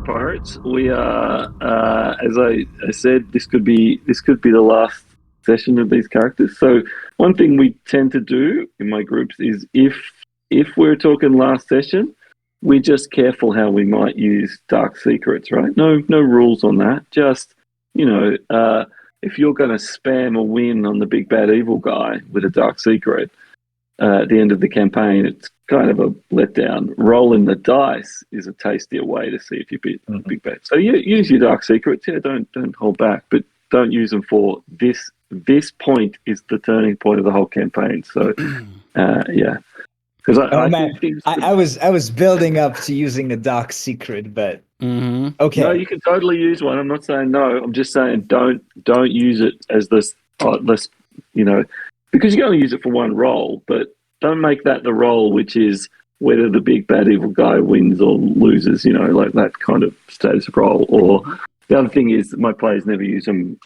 Skypirates. We are, as I said, this could be the last session of these characters. So one thing we tend to do in my groups is if we're talking last session, we're just careful how we might use dark secrets, right? No rules on that. Just if you're going to spam a win on the big bad evil guy with a dark secret at the end of the campaign, it's kind of a letdown. Rolling the dice is a tastier way to see if you beat the big bad. So use your dark secrets. Yeah, don't hold back, but don't use them for this. This point is the turning point of the whole campaign. So, yeah. Because I was building up to using a dark secret, but okay. No, you can totally use one. I'm not saying no. I'm just saying don't use it as this. Because you can only use it for one roll, but don't make that the roll, which is whether the big bad evil guy wins or loses. Like that kind of status roll. Or the other thing is my players never use them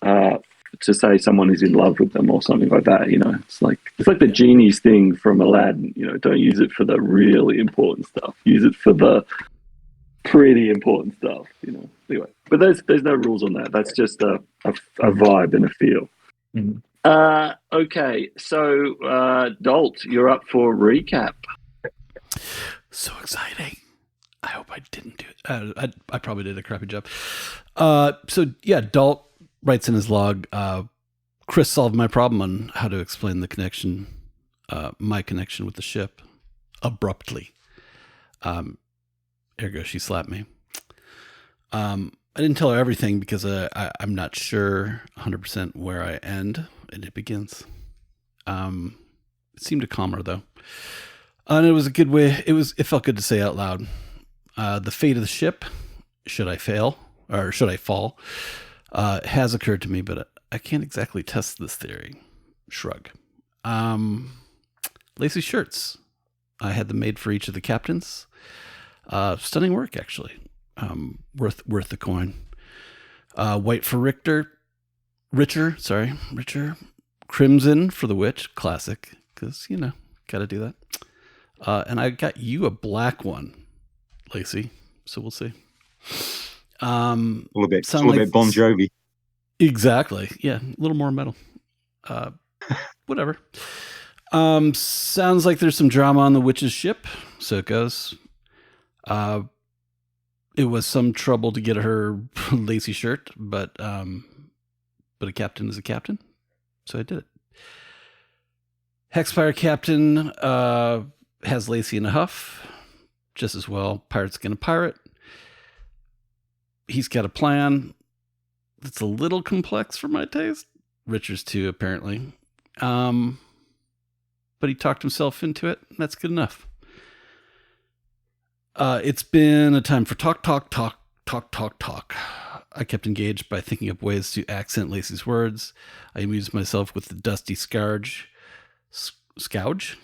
to say someone is in love with them or something like that. It's like the genie's thing from Aladdin. Don't use it for the really important stuff. Use it for the pretty important stuff. Anyway, but there's no rules on that. That's just a vibe and a feel. Mm-hmm. Okay, so Dolt, you're up for recap. So exciting. I hope I didn't do it. I probably did a crappy job. So yeah, Dolt writes in his log, Chris solved my problem on how to explain the connection, my connection with the ship, abruptly. Ergo, she slapped me. I didn't tell her everything because I'm not sure 100% where I end and it begins. It seemed to calm her though. And it was a good way. It felt good to say out loud. The fate of the ship, should I fail or should I fall, has occurred to me, but I can't exactly test this theory. Shrug. Lacy shirts. I had them made for each of the captains. Stunning work, actually. Worth the coin. White for Richter. Richer. Crimson for the witch. Classic. Because, gotta do that. And I got you a black one, Lacey. So we'll see. A little bit Bon Jovi. Exactly. Yeah. A little more metal. Whatever. Sounds like there's some drama on the witch's ship. So it goes. It was some trouble to get her lacy shirt, but a captain is a captain. So I did it. Hexspire captain has Lacey in a huff. Just as well. Pirate's gonna pirate. He's got a plan that's a little complex for my taste. Richard's too, apparently. But he talked himself into it. And that's good enough. It's been a time for talk. I kept engaged by thinking up ways to accent Lacey's words. I amused myself with the dusty scourge? Scourge?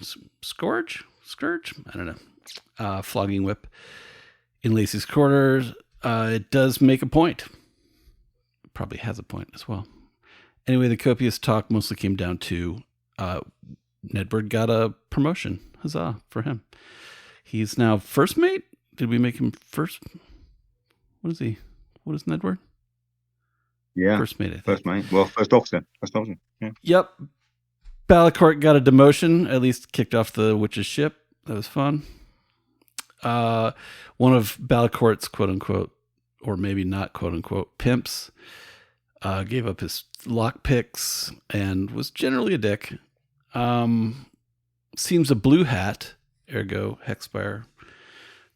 I don't know. Flogging whip in Lacey's quarters. It does make a point. Probably has a point as well. Anyway, the copious talk mostly came down to Nedward got a promotion. Huzzah for him. He's now first mate. Did we make him first? What is he? What is Nedward? Yeah. First mate, I think. First mate. Well, first officer. Yeah. Yep. Balacourt got a demotion, at least kicked off the witch's ship. That was fun. One of Balacourt's quote unquote, or maybe not quote unquote, pimps, gave up his lockpicks and was generally a dick. Seems a blue hat, ergo Hexspire,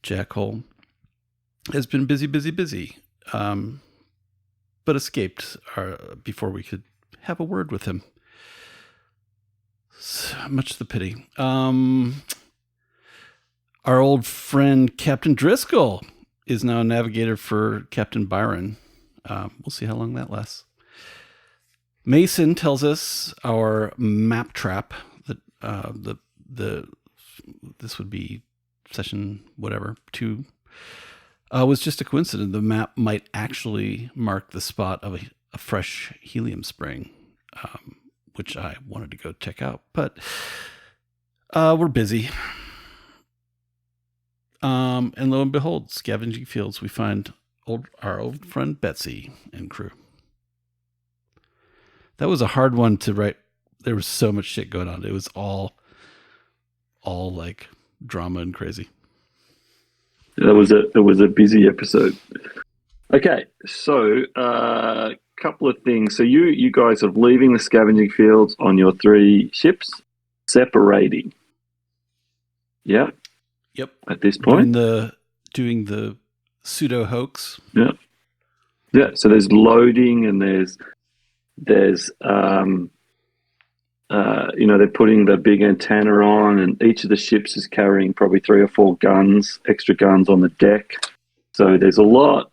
Jackhole, has been busy, but escaped before we could have a word with him. Much the pity. Our old friend Captain Driscoll is now a navigator for Captain Byron. We'll see how long that lasts. Mason tells us our map trap that this would be session whatever 2 was just a coincidence. The map might actually mark the spot of a fresh helium spring, which I wanted to go check out, but we're busy. And lo and behold, scavenging fields, we find our old friend Betsy and crew. That was a hard one to write. There was so much shit going on. It was all like drama and crazy. It was a busy episode. Okay, so couple of things. So you guys are leaving the scavenging fields on your 3 ships, separating. Yeah. Yep. At this point, doing the pseudo hoax. Yeah. Yeah. So there's loading, and there's they're putting the big antenna on, and each of the ships is carrying probably 3 or 4 guns, extra guns on the deck. So there's a lot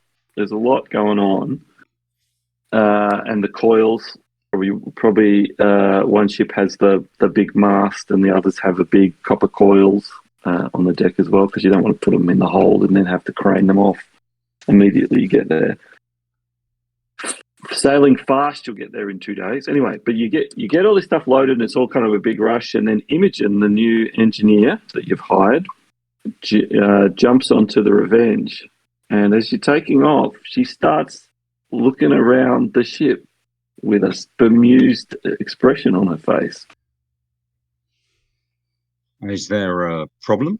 going on. And the coils, probably one ship has the big mast, and the others have the big copper coils on the deck as well, because you don't want to put them in the hold and then have to crane them off immediately you get there. Sailing fast, you'll get there in 2 days. Anyway, but you get all this stuff loaded, and it's all kind of a big rush. And then Imogen, the new engineer that you've hired, jumps onto the Revenge, and as you're taking off, she starts looking around the ship with a bemused expression on her face. Is there a problem?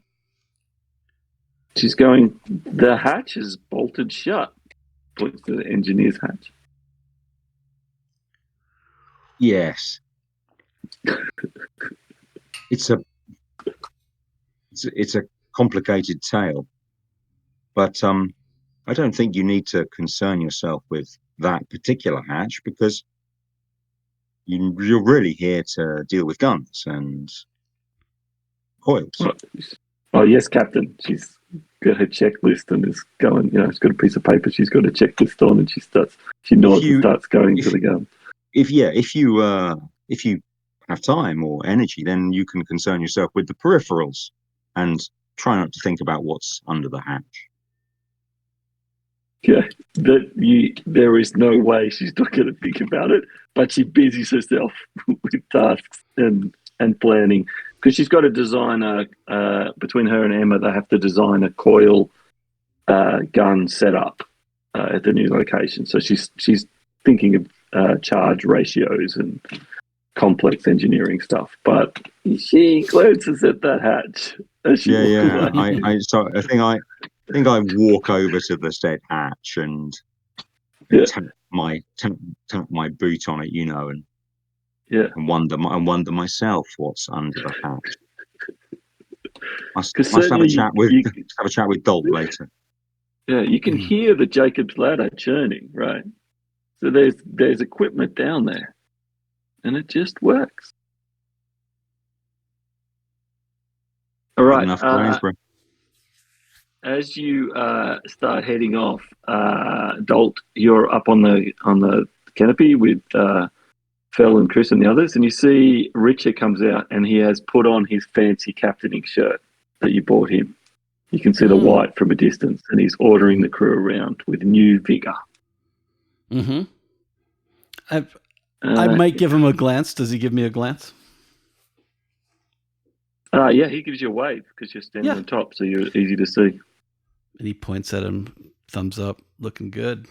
She's going, the hatch is bolted shut. Points to the engineer's hatch. Yes. It's a complicated tale, but I don't think you need to concern yourself with that particular hatch, because you're really here to deal with guns and coils. Oh yes, Captain. She's got her checklist and is going. She's got a piece of paper. She's got a checklist on, and she nods and starts going to the gun. If you have time or energy, then you can concern yourself with the peripherals and try not to think about what's under the hatch. Yeah, there is no way she's not going to think about it, but she busies herself with tasks and planning, because she's got to design between her and Emma, they have to design a coil gun setup at the new location. So she's thinking of charge ratios and complex engineering stuff. But she glances at that hatch. I think I walk over to the said hatch and tap my boot on it, and wonder myself what's under the hatch. Must have a chat with Dolt later. Yeah, you can hear the Jacob's ladder churning, right? So there's equipment down there, and it just works. All right. Enough for Rainsborough. As you start heading off, Dolt, you're up on the canopy with Phil and Chris and the others, and you see Richard comes out, and he has put on his fancy captaining shirt that you bought him. You can see the white from a distance, and he's ordering the crew around with new vigor. Mm-hmm. I might give him a glance. Does he give me a glance? Yeah, he gives you a wave because you're standing on top, so you're easy to see. And he points at him, thumbs up, looking good.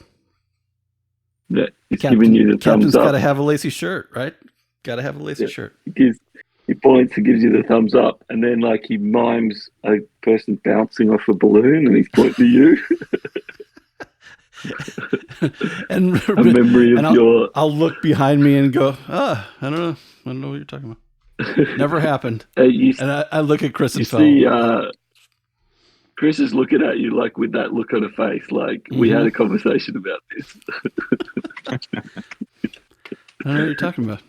Yeah, he's giving you the thumbs Captain's up. got to have a lacy shirt, right? Got to have a lacy shirt. He points and gives you the thumbs up, and then he mimes a person bouncing off a balloon, and he's pointing to you. And a memory of I'll look behind me and go, I don't know what you're talking about. Never happened. And I look at Chris and Phil. Chris is looking at you with that look on her face, we had a conversation about this. I don't know what you're talking about.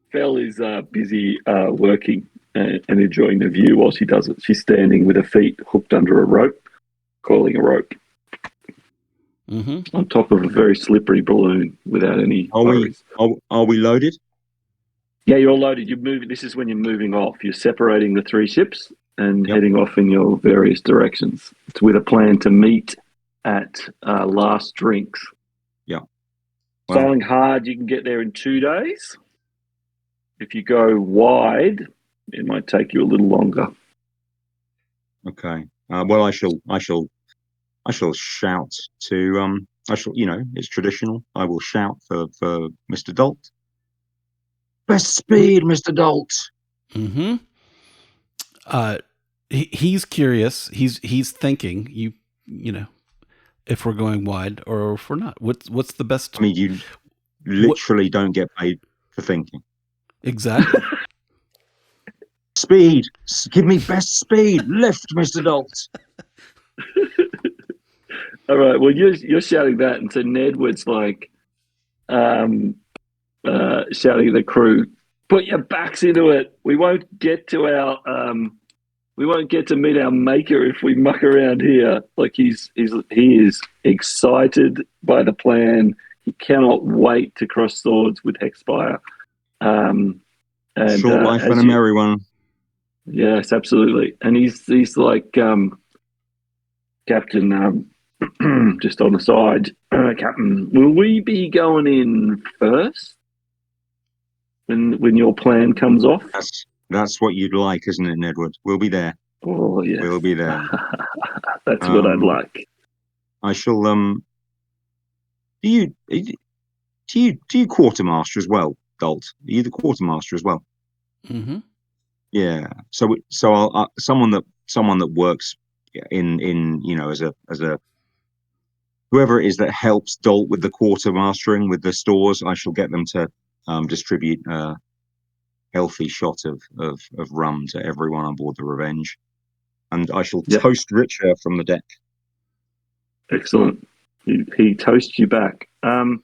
Phil is busy working and enjoying the view while she does it. She's standing with her feet hooked under a rope, coiling a rope. On top of a very slippery balloon without any worries. Are we loaded? Yeah, you're all loaded. You're moving. This is when you're moving off. You're separating the 3 ships and heading off in your various directions. It's with a plan to meet at Last Drinks. Yeah. Sailing hard, you can get there in 2 days. If you go wide, it might take you a little longer. Okay. Well, I shall I shall shout to it's traditional. I will shout for Mr. Dolt. Best speed, Mr. Dolt. Mm-hmm. He's curious. He's thinking. You know, if we're going wide or if we're not. What's the best? I mean, you literally don't get paid for thinking. Exactly. Speed. Give me best speed. Lift, Mr. Dolt. All right. Well, you're shouting that, and so Nedwood's like, shouting at the crew, "Put your backs into it. We won't get to meet our maker if we muck around here." Like he is excited by the plan. He cannot wait to cross swords with Hexspire. And short life and a merry one. Yes, absolutely. And he's like, Captain, just on the side, Captain, will we be going in first when your plan comes off? That's what you'd like, isn't it, Nedwood? We'll be there. Oh, yes. We'll be there. That's what I'd like. I shall. Do you quartermaster as well, Dolt? Are you the quartermaster as well? Mm-hmm. Yeah. So I'll, someone that works in as a whoever it is that helps Dolt with the quartermastering with the stores. I shall get them to distribute a healthy shot of rum to everyone on board the Revenge, and I shall toast Richer from the deck. Excellent. He toasts you back. So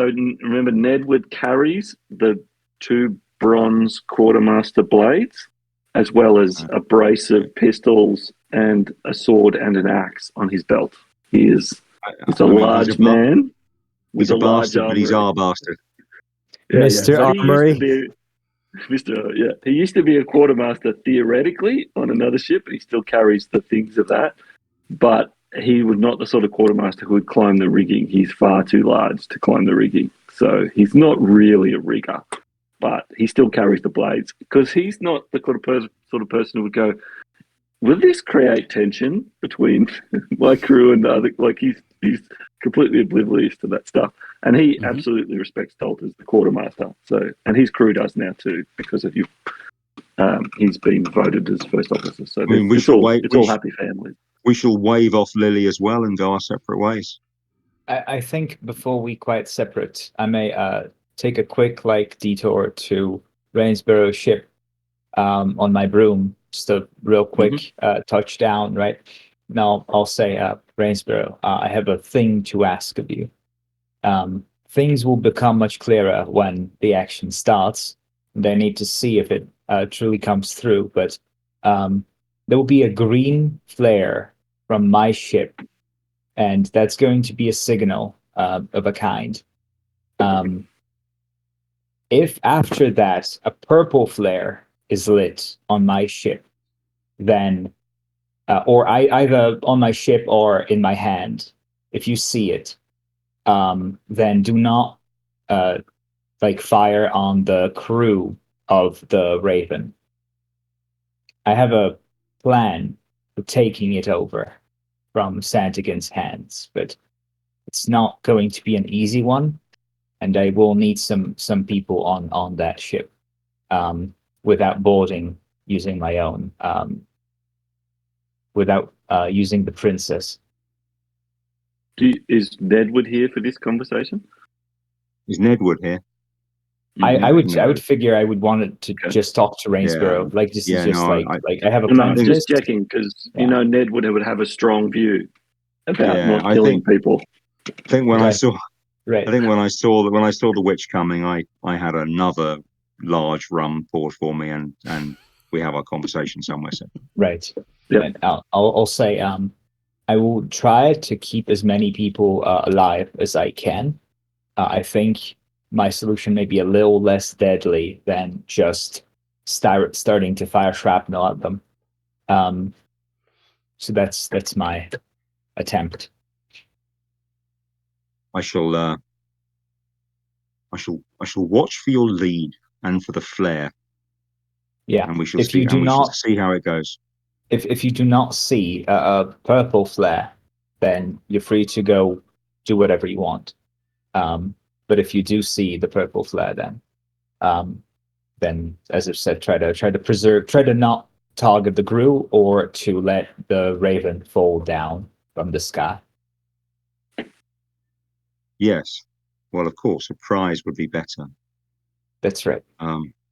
remember, Nedwood carries the 2 bronze quartermaster blades, as well as a brace of pistols and a sword and an axe on his belt. He's a large man. He's a bastard, but he's our bastard. Yeah, Mr. Armory. He used to be a quartermaster theoretically on another ship, and he still carries the things of that. But he was not the sort of quartermaster who would climb the rigging. He's far too large to climb the rigging. So he's not really a rigger, but he still carries the blades because he's not the sort of person who would go, will this create tension between my crew and the other? Like he's completely oblivious to that stuff. And he absolutely respects Dolt as the quartermaster. So, and his crew does now too, because of you. He's been voted as first officer. So it's all happy families. We shall wave off Lily as well and go our separate ways. I think before we quite separate, I may take a quick detour to Rainsborough ship on my broom. Just a real quick touchdown, right? Now I'll say, Rainsborough, I have a thing to ask of you. Things will become much clearer when the action starts. And I need to see if it truly comes through, but there will be a green flare from my ship, and that's going to be a signal of a kind. If after that a purple flare is lit on my ship, then, or either on my ship or in my hand, if you see it, then do not fire on the crew of the Raven. I have a plan for taking it over from Santigan's hands, but it's not going to be an easy one, and I will need some people on that ship without boarding using my own, without using the Princess. Is Nedwood here for this conversation? Is Nedwood here? I would figure I would want it to just talk to Rainsborough. I have a plan. I'm just checking because Ned would have a strong view about not killing people. I think when I saw the witch coming, I had another large rum poured for me, and we have our conversation somewhere. So. Right. Yeah. I'll say I will try to keep as many people alive as I can. I think my solution may be a little less deadly than just starting to fire shrapnel at them. So that's my attempt. I shall watch for your lead and for the flare. Yeah, and we shall see how it goes. if you do not see a purple flare, then you're free to go do whatever you want. But if you do see the purple flare, then as I've said, try to not target the crew or to let the raven fall down from the sky. Yes. Well, of course, a prize would be better. That's right.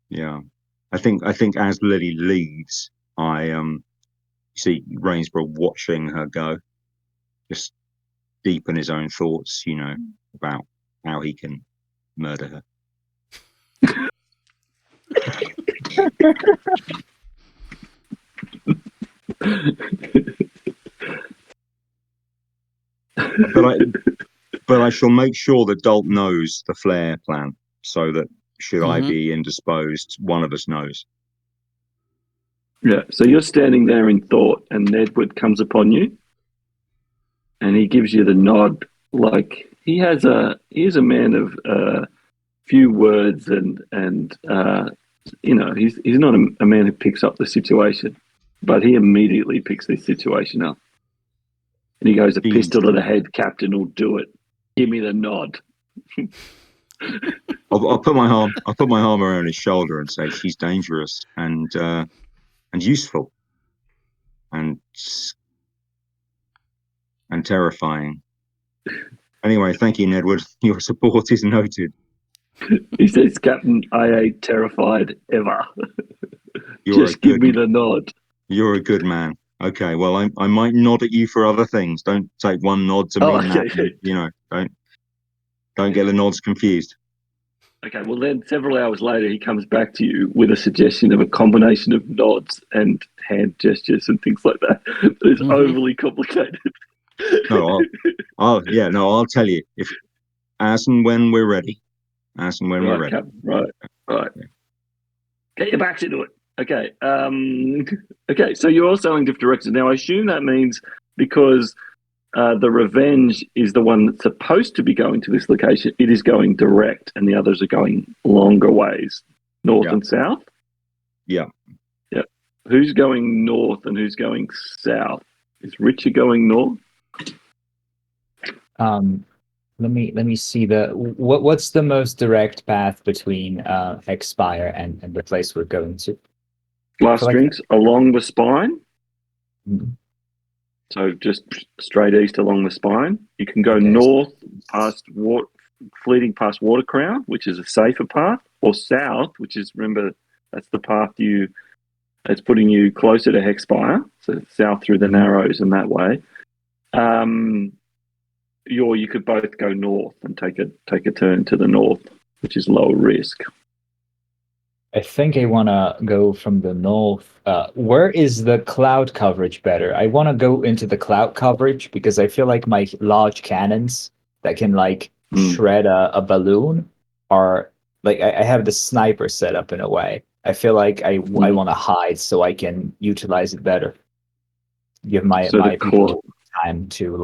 Yeah. I think as Lily leaves, I see Rainsborough watching her go, just deep in his own thoughts, about how he can murder her. But I shall make sure that Dalt knows the flare plan, so that should I be indisposed, one of us knows. Yeah. So you're standing there in thought, and Edward comes upon you, and he gives you the nod. Like he is a man of few words, and he's not a man who picks up the situation, but he immediately picks this situation up, and he goes, "A pistol to the head, Captain, will do it. Give me the nod." I'll put my arm around his shoulder and say, "She's dangerous and useful and terrifying." Anyway, thank you, Edward. Your support is noted. He says, "Captain, I ain't terrified ever. Just give me the nod." You're a good man. Okay, well, I might nod at you for other things. Don't take one nod to mean that. Don't get the nods confused. Okay, well then several hours later he comes back to you with a suggestion of a combination of nods and hand gestures and things like that. It's overly complicated. No, I'll tell you if as and when we're ready. As and when we're ready. Right. Get your backs into it. Okay. Okay, so you're all selling different directions. Now I assume that means because the Revenge is the one that's supposed to be going to this location, it is going direct, and the others are going longer ways, north and south? Yeah. Yeah. Who's going north and who's going south? Is Richard going north? Let me see what's the most direct path between Hexspire and the place we're going to? Last drinks along the spine. Mm-hmm. So just straight east along the spine. You can go north past fleeting past Watercrown, which is a safer path, or south, which is, remember, that's the path it's putting you closer to Hexspire, so south through the Narrows and that way. You could both go north and take a turn to the north, which is lower risk. I think I want to go from the north. Where is the cloud coverage better? I want to go into the cloud coverage because I feel like my large cannons that can shred a balloon are like I have the sniper set up in a way. I feel like I want to hide so I can utilize it better. Give my people time to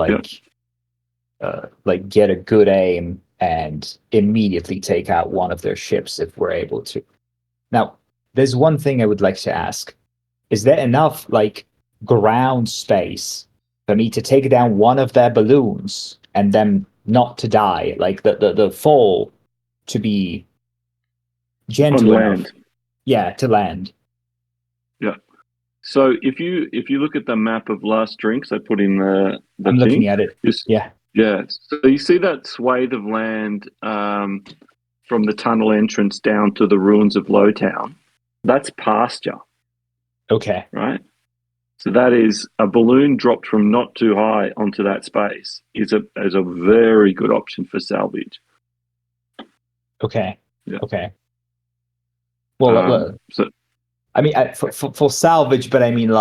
get a good aim and immediately take out one of their ships if we're able to. Now, there's one thing I would like to ask. Is there enough ground space for me to take down one of their balloons and them not to die? Like the fall to be gentle enough. Yeah, to land. Yeah. So if you look at the map of Last Drinks, I put in the I'm looking at it. Yeah. So you see that swathe of land from the tunnel entrance down to the ruins of Lowtown? That's pasture. Okay. Right? So that is a balloon dropped from not too high onto that space is a very good option for salvage. Okay. Yeah. Okay. Well, I mean, for salvage, but I mean,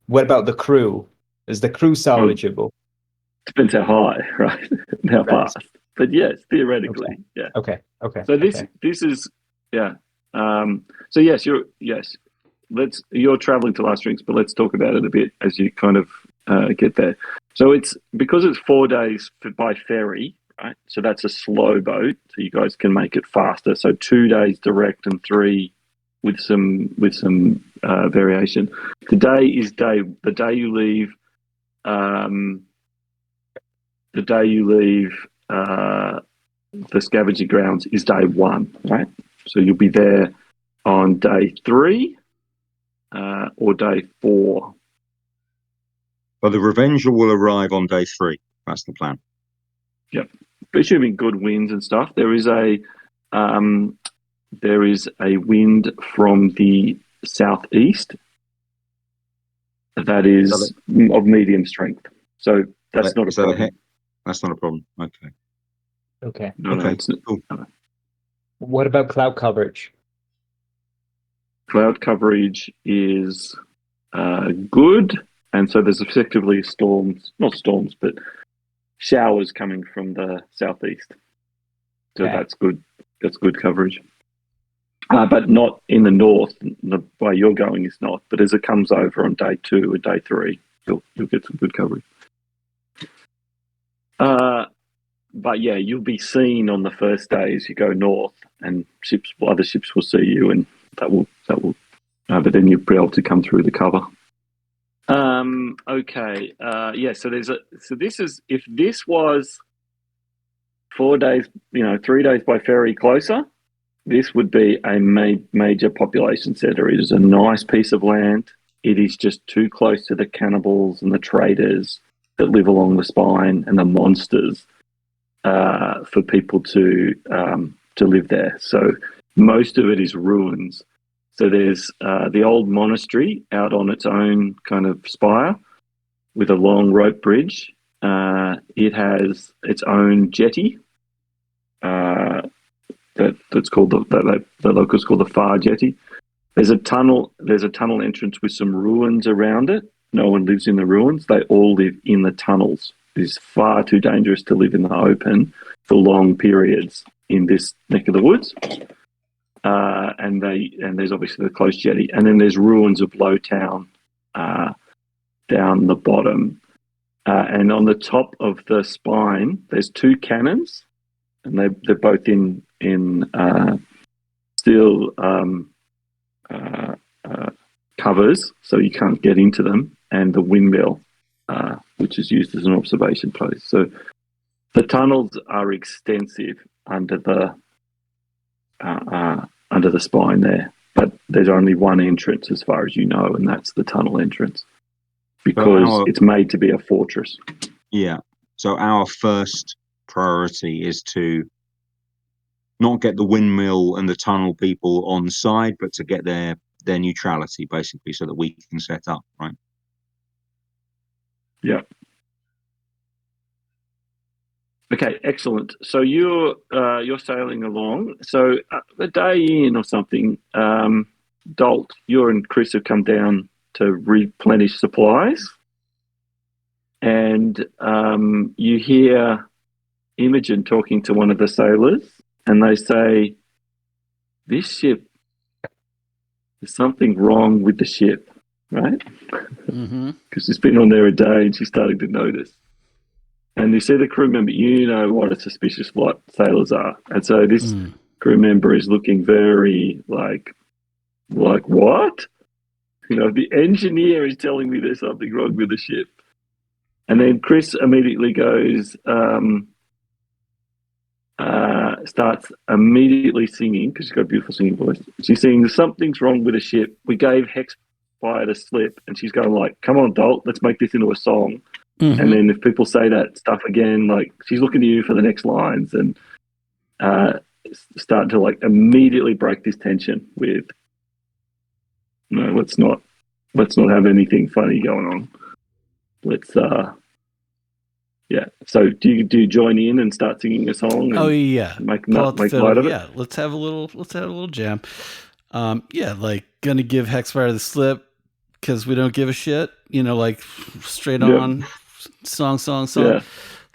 what about the crew? Is the crew salvageable? Depends how high, right? How fast. But yes, theoretically, yeah. Okay. So this is So you're traveling to Last Drinks, but let's talk about it a bit as you kind of get there. So it's because it's 4 days by ferry, right? So that's a slow boat, so you guys can make it faster. So 2 days direct and 3 with some variation. Today is the day you leave. The day you leave the scavenging grounds is day 1, right? So you'll be there on day 3 or day 4. But the Revenger will arrive on day 3. That's the plan. Yep. Assuming good winds and stuff. There is a wind from the southeast that is of medium strength. So that's not a problem. That's not a problem. Okay. Okay. No, okay. It's not, cool. no. What about cloud coverage? Cloud coverage is good, and so there's effectively not storms, but showers coming from the southeast. So that's good. That's good coverage. But not in the north. The way you're going is not. But as it comes over on day 2 or day 3, you'll get some good coverage. But yeah, you'll be seen on the first day as you go north, and other ships will see you, and that will. But then you'll be able to come through the cover. Okay. Yeah. So this is, if this was 4 days, 3 days by ferry closer, this would be a major population center. It is a nice piece of land. It is just too close to the cannibals and the traders that live along the spine and the monsters for people to live there. So most of it is ruins. So there's the old monastery out on its own kind of spire with a long rope bridge. It has its own jetty. That's called the locals call the Far Jetty. There's a tunnel entrance with some ruins around it. No one lives in the ruins. They all live in the tunnels. It's far too dangerous to live in the open for long periods in this neck of the woods. And there's obviously the close jetty, and then there's ruins of Low Town down the bottom, and on the top of the spine there's 2 cannons, and they're both in steel covers, so you can't get into them, and the windmill, which is used as an observation post. So the tunnels are extensive under the spine there, but there's only one entrance as far as you know, and that's the tunnel entrance, because it's made to be a fortress. Yeah. So our first priority is to not get the windmill and the tunnel people on side, but to get their neutrality, basically, so that we can set up, right? Yeah. Okay, excellent. So you're sailing along. So a day in or something, Dolt, you and Chris have come down to replenish supplies, and you hear Imogen talking to one of the sailors, and they say, "This ship, there's something wrong with the ship," right? Because she's been on there a day and she's starting to notice. And you see the crew member, you know what a suspicious lot sailors are. And so this crew member is looking very like what? The engineer is telling me there's something wrong with the ship. And then Chris immediately goes, starts immediately singing, because she's got a beautiful singing voice. She's singing, "Something's wrong with the ship. We gave Hexspire the slip." And she's going like, "Come on, Dolt, let's make this into a song." And then if people say that stuff again, like, she's looking to you for the next lines, and start to like immediately break this tension with, "No, let's not have anything funny going on. Let's yeah." So do you join in and start singing a song? Oh yeah, make light of it. Yeah, let's have a little jam. Yeah, like gonna give Hexspire the slip because we don't give a shit. Like straight on. Song. Yeah.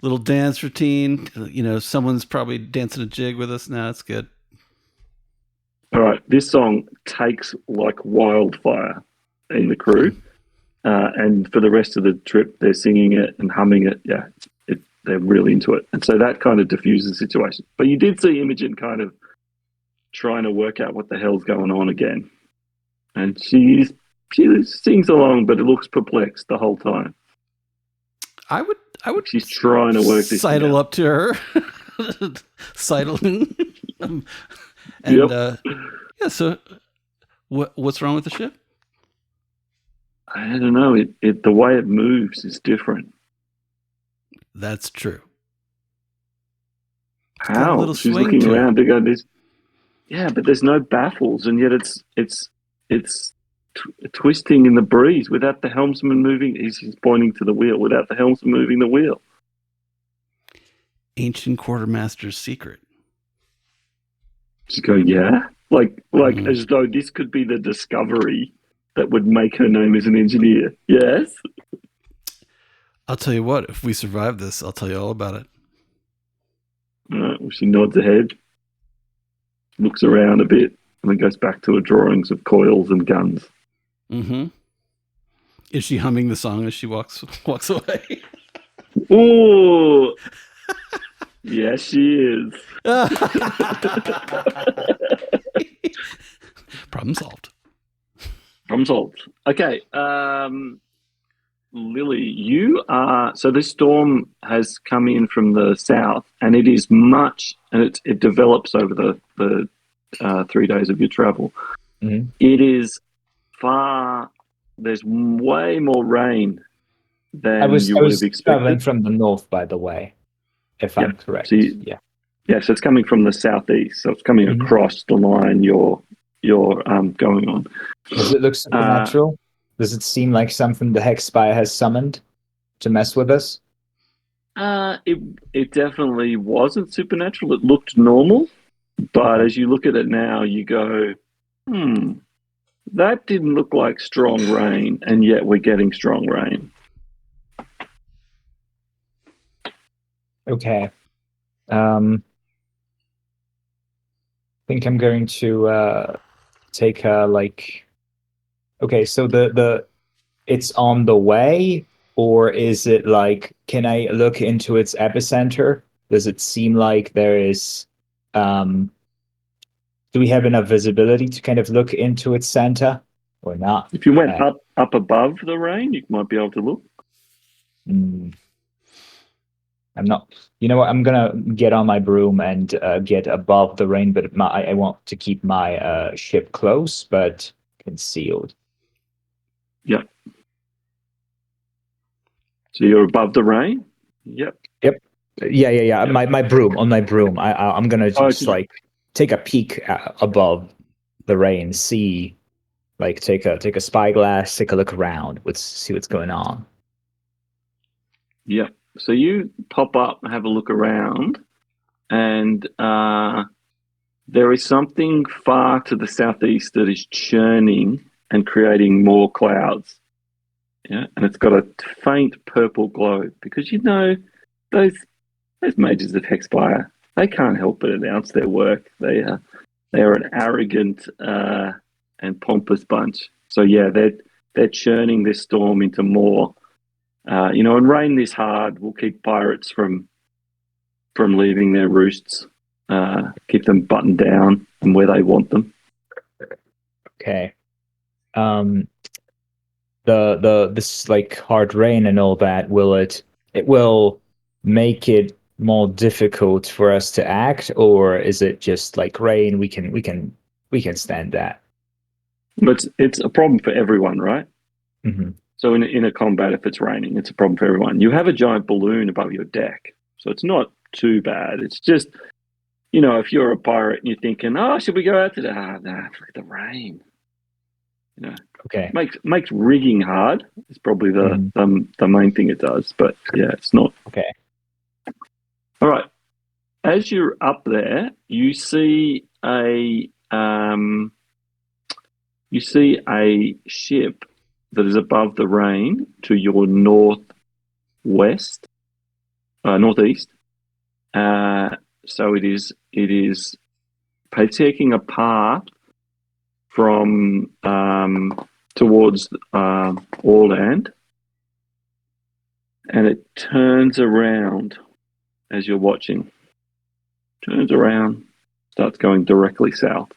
Little dance routine. Someone's probably dancing a jig with us now. It's good. All right. This song takes like wildfire in the crew. And for the rest of the trip, they're singing it and humming it. Yeah, they're really into it. And so that kind of diffuses the situation. But you did see Imogen kind of trying to work out what the hell's going on again. and she sings along, but it looks perplexed the whole time. I would. She's trying to work this sidle out. up to her, sidling, and Yep. yeah. So, what's wrong with the ship? I don't know. It the way it moves is different. That's true. got a How? little She's swing looking to it. around to go this. Yeah, but there's no baffles, and yet it's twisting in the breeze without the helmsman moving. He's pointing to the wheel without the helmsman moving the wheel. Ancient quartermaster's secret. Just go, yeah, like as though this could be the discovery that would make her name as an engineer. Yes. I'll tell you what. If we survive this, I'll tell you all about it. Well, she nods ahead, looks around a bit, and then goes back to her drawings of coils and guns. Mm-hmm. Is she humming the song as she walks away? Ooh. Yes, she is. Problem solved. Problem solved. Okay. Lily, you are... So this storm has come in from the south, and it is much... And it develops over the 3 days of your travel. Mm-hmm. It is far... There's way more rain than I was you would have traveling expected. from the north, by the way, if I'm correct. So yeah. Yeah, so it's coming from the southeast. So it's coming across the line you're going on. Does it look supernatural? Does it seem like something the Hexspire has summoned to mess with us? It definitely wasn't supernatural. It looked normal, but as you look at it now, you go, that didn't look like strong rain, and yet we're getting strong rain. Okay. I think I'm going to take a okay, so the it's on the way, or is it like, can I look into its epicenter? Does it seem like there is do we have enough visibility to kind of look into its center or not? If you went up above the rain, you might be able to look. I'm not. You know what? I'm gonna get on my broom and get above the rain, but I want to keep my ship close but concealed. Yeah. So you're above the rain. Yep. Yeah. My broom, on my broom. I'm gonna just take a peek above the rain, see, like take a spyglass, take a look around, see what's going on. Yep. So you pop up and have a look around, and there is something far to the southeast that is churning and creating more clouds. Yeah, and it's got a faint purple glow, because you know those mages of Hexspire, they can't help but announce their work. They are an arrogant and pompous bunch. So yeah, they're churning this storm into more. And rain this hard will keep pirates from leaving their roosts, keep them buttoned down and where they want them. Okay. This like hard rain and all that, it will make it more difficult for us to act, or is it just like rain? We can stand that. But it's a problem for everyone, right? Mm-hmm. So in a combat, if it's raining, it's a problem for everyone. You have a giant balloon above your deck, so it's not too bad. It's just, if you're a pirate and you're thinking, should we go out today? Nah, look at the rain. Okay. Makes rigging hard. It's probably the main thing it does. But yeah, it's not. Okay. All right. As you're up there, you see a ship that is above the rain to your northeast. So it is taking a path from towards Orland, and it turns around as you're watching. Turns around, starts going directly south.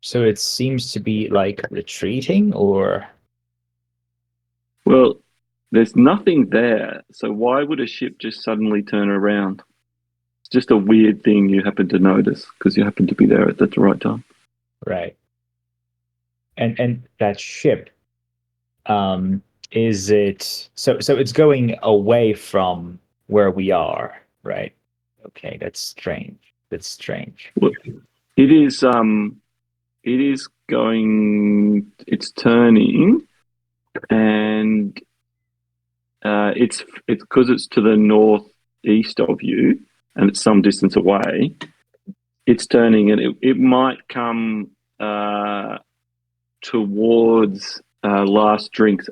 So it seems to be like retreating, or Well, there's nothing there, so why would a ship just suddenly turn around? It's just a weird thing you happen to notice because you happen to be there at the right time. right? And that ship, is it so it's going away from where we are, right? Okay, that's strange. That's strange. Well, it is going. It's turning, and it's because it's to the northeast of you, and it's some distance away. It's turning, and it might come towards last drinks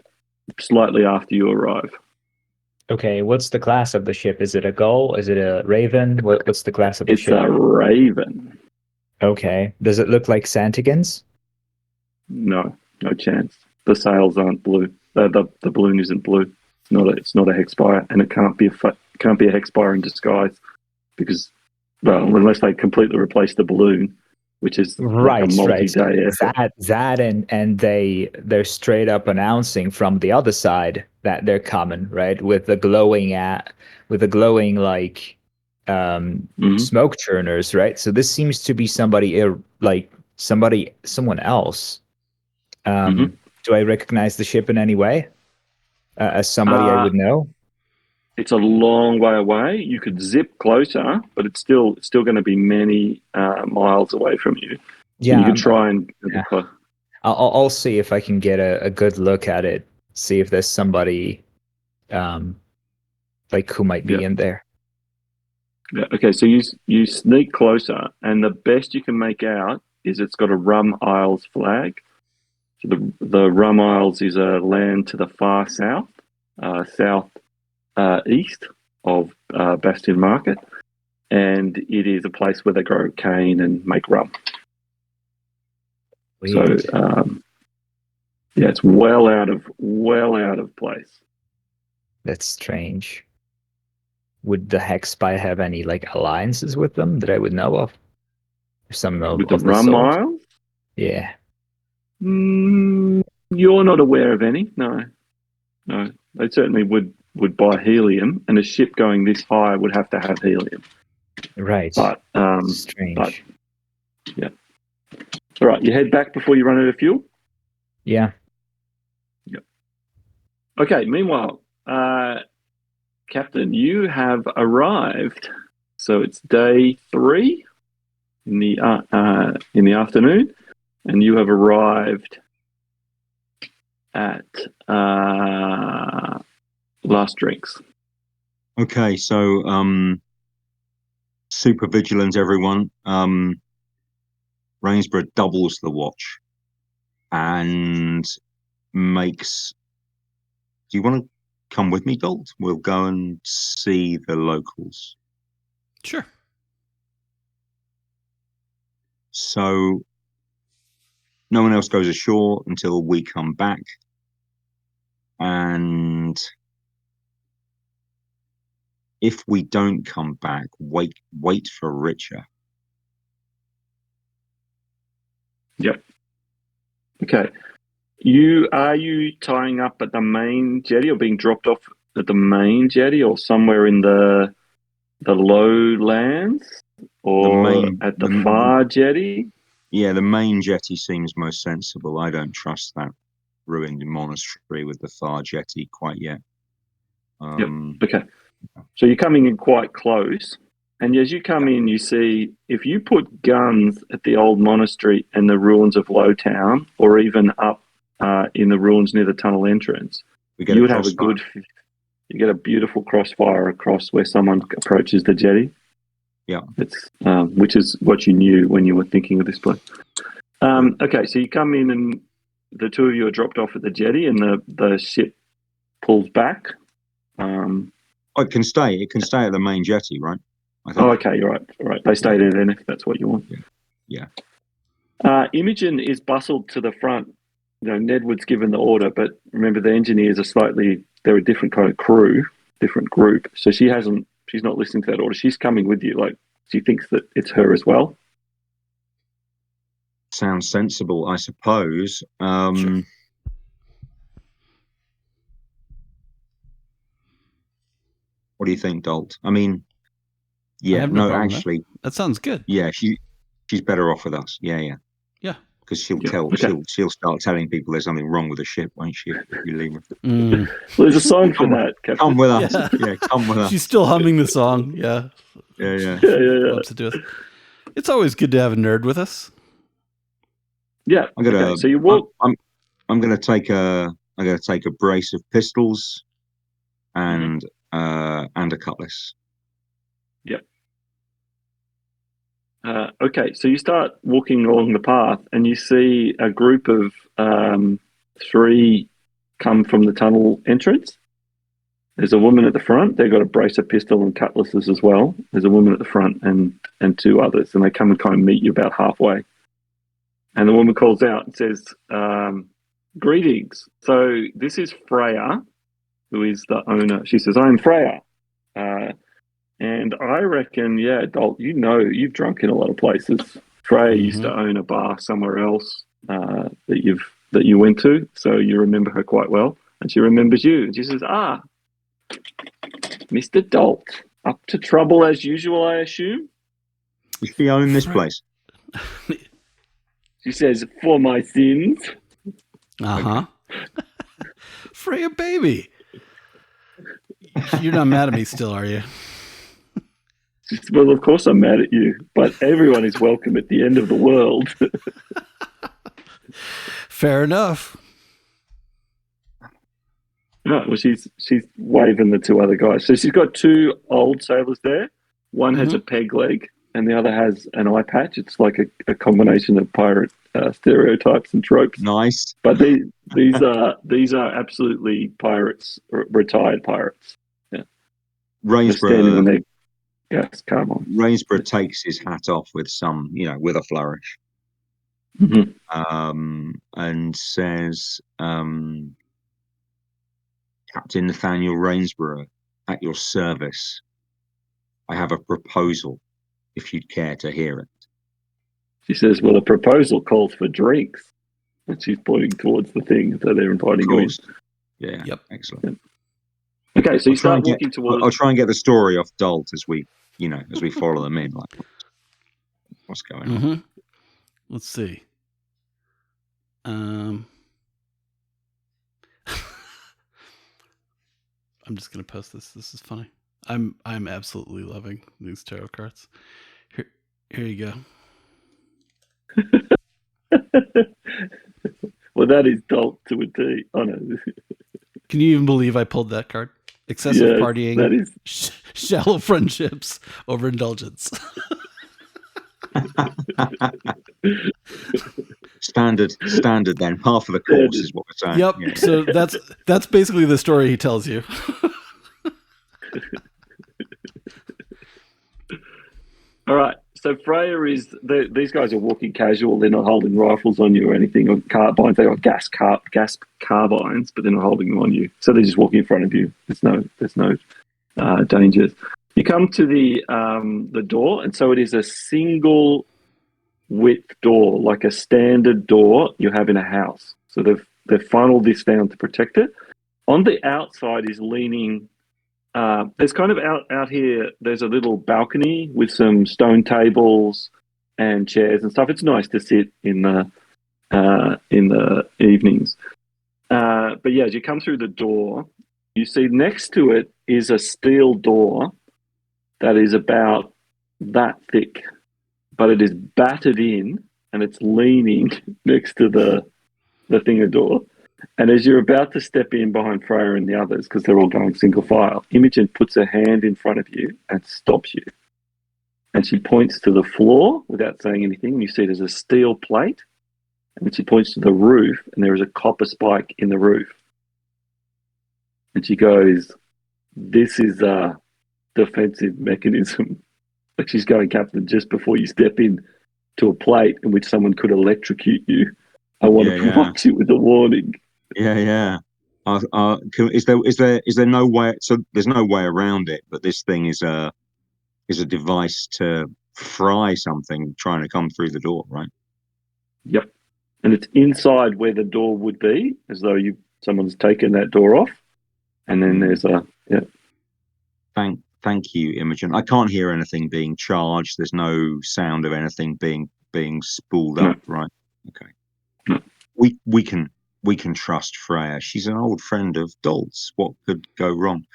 slightly after you arrive. Okay, what's the class of the ship? Is it a gull? Is it a raven? What's the class of the It's ship? a raven. Okay. Does it look like Santigans? No, no chance. The sails aren't blue. The balloon isn't blue. It's not a Hexspire, and it can't be a Hexspire in disguise because, well, unless they completely replace the balloon, which is like a multi-day effort. That and they're straight up announcing from the other side that they're coming, right? With the glowing like smoke churners, right? So this seems to be someone else. Do I recognize the ship in any way? As somebody I would know? It's a long way away. You could zip closer, but it's still going to be many miles away from you. Yeah, you can try and. Yeah. I'll see if I can get a good look at it. See if there's somebody, like who might be in there. Yeah. Okay, so you sneak closer, and the best you can make out is it's got a Rum Isles flag. So the Rum Isles is a land to the far south, east of Bastion Market, and it is a place where they grow cane and make rum. Weird. So, it's well out of place. That's strange. Would the Hexspire have any like alliances with them that I would know of? Some with the Rum Isles? Yeah. You're not aware of any. No. They certainly would buy helium, and a ship going this high would have to have helium. Right. But strange. But yeah. All right, you head back before you run out of fuel? Yeah. Yep. Okay, meanwhile, Captain, you have arrived. So it's day 3 in the afternoon, and you have arrived at last drinks. Okay, so super vigilance, everyone. Rainsborough doubles the watch and makes. Do you want to come with me, Dolt? We'll go and see the locals. Sure. So no one else goes ashore until we come back. And if we don't come back, wait for Richer. Yep. Okay. Are you tying up at the main jetty or being dropped off at the main jetty or somewhere in the lowlands or at the far jetty? Yeah, the main jetty seems most sensible. I don't trust that ruined monastery with the far jetty quite yet. Yep. Okay. So you're coming in quite close. And as you come in, you see if you put guns at the old monastery and the ruins of Lowtown, or even up in the ruins near the tunnel entrance, you would have you get a beautiful crossfire across where someone approaches the jetty. Yeah. It's which is what you knew when you were thinking of this place. Okay, so you come in and the two of you are dropped off at the jetty, and the ship pulls back. It can stay. It can stay at the main jetty, right? Oh, okay, you're right. All right, they stay there then if that's what you want. Yeah. Imogen is bustled to the front. You know, Nedwood's given the order, but remember the engineers they're a different kind of crew, different group. So she's not listening to that order. She's coming with you. Like, she thinks that it's her as well. sounds sensible, I suppose. Sure. What do you think, Dolt? I mean, I yeah, have no no, problem with actually, that sounds good. yeah, she's better off with us. Yeah, Yeah. because she'll Yeah, okay. she'll start telling people there's something wrong with the ship, won't she? If you leave her. Mm. Well, there's a song for that, Captain. Come with us. Yeah. Yeah, come with us. She's still humming the song. Yeah. Yeah. Yeah. Loves to do it. It's always good to have a nerd with us. Yeah. I'm gonna. Okay, so you walk. I'm gonna take a brace of pistols and a cutlass. Yep. Okay, so you start walking along the path, and you see a group of 3 come from the tunnel entrance. There's a woman at the front. They've got a brace of pistol and cutlasses as well. There's a woman at the front and 2 others, and they come and kind of meet you about halfway. And the woman calls out and says, "Greetings. So this is Freya, who is the owner." She says, "I'm Freya. And I reckon, yeah, Dolt, you've drunk in a lot of places. Freya used to own a bar somewhere else that you went to, so you remember her quite well. And she remembers you. And she says, Mr. Dolt, up to trouble as usual, I assume?" Does she own this place? She says, "For my sins." Uh-huh. Freya, baby. You're not mad at me still, are you? She says, "Well, of course I'm mad at you, but everyone is welcome at the end of the world." Fair enough. No, well, she's waving the 2 other guys. So she's got 2 old sailors there. One has a peg leg, and the other has an eye patch. It's like a combination of pirate stereotypes and tropes. Nice. But these are absolutely pirates, retired pirates. Yeah, they're standing on Rainsborough. their gas carbine. Rainsborough takes his hat off with some, with a flourish, and says, "Captain Nathaniel Rainsborough, at your service. I have a proposal, if you'd care to hear it." She says, "Well, a proposal calls for drinks." And she's pointing towards the thing, so they're inviting you in. Yeah. Yep. Excellent. Okay, so you start walking towards. I'll try and get the story off Dolt as we follow them in. Like, what's going on? Let's see. I'm just gonna post this. This is funny. I'm absolutely loving these tarot cards. Here you go. Well, that is Dolt to a T. Oh no. Can you even believe I pulled that card? Excessive partying, that is shallow friendships, overindulgence. Standard then. Half of the course is what we're saying. Yep. Yeah. So that's basically the story he tells you. all right. So Freya these guys are walking casual. They're not holding rifles on you or anything, or carbines. They got gas carbines, but they're not holding them on you. So they're just walking in front of you. There's no dangers. You come to the door, and so it is a single width door, like a standard door you have in a house. So they've funneled this down to protect it. On the outside is leaning. There's kind of out here. There's a little balcony with some stone tables and chairs and stuff. It's nice to sit in the evenings. But yeah, as you come through the door, you see next to it is a steel door that is about that thick, but it is battered in and it's leaning next to the thing of door. And as you're about to step in behind Freya and the others, because they're all going single file, Imogen puts her hand in front of you and stops you. And she points to the floor without saying anything. You see there's a steel plate. And she points to the roof, and there is a copper spike in the roof. And she goes, "This is a defensive mechanism." Like she's going, "Captain, just before you step in to a plate in which someone could electrocute you, I want to provide you with a warning." Yeah. Is there no way? So there's no way around it. But this thing is a device to fry something trying to come through the door, right? Yep. And it's inside where the door would be, as though someone's taken that door off. And then there's Thank you, Imogen. I can't hear anything being charged. There's no sound of anything being spooled up, right? Okay. No. We can trust Freya. She's an old friend of Dolt's. What could go wrong?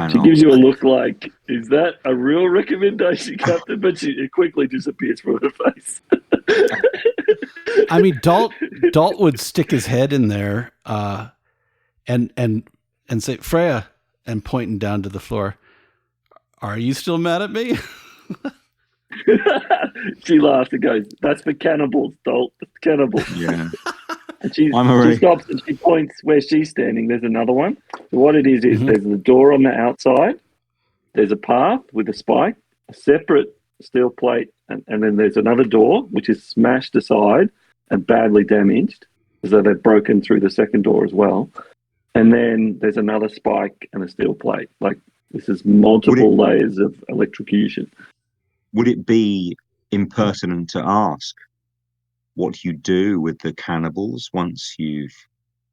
She gives you a look like, is that a real recommendation, Captain? But it quickly disappears from her face. I mean, Dalt would stick his head in there and say, Freya, and pointing down to the floor, are you still mad at me? She laughs and goes, that's for cannibals, Dalt. It's cannibals. Yeah. And she stops and she points where she's standing. There's another one. So what it is there's the door on the outside. There's a path with a spike, a separate steel plate, and then there's another door which is smashed aside and badly damaged, as though they've broken through the second door as well. And then there's another spike and a steel plate. Like, this is multiple layers of electrocution. Would it be impertinent to ask what you do with the cannibals once you've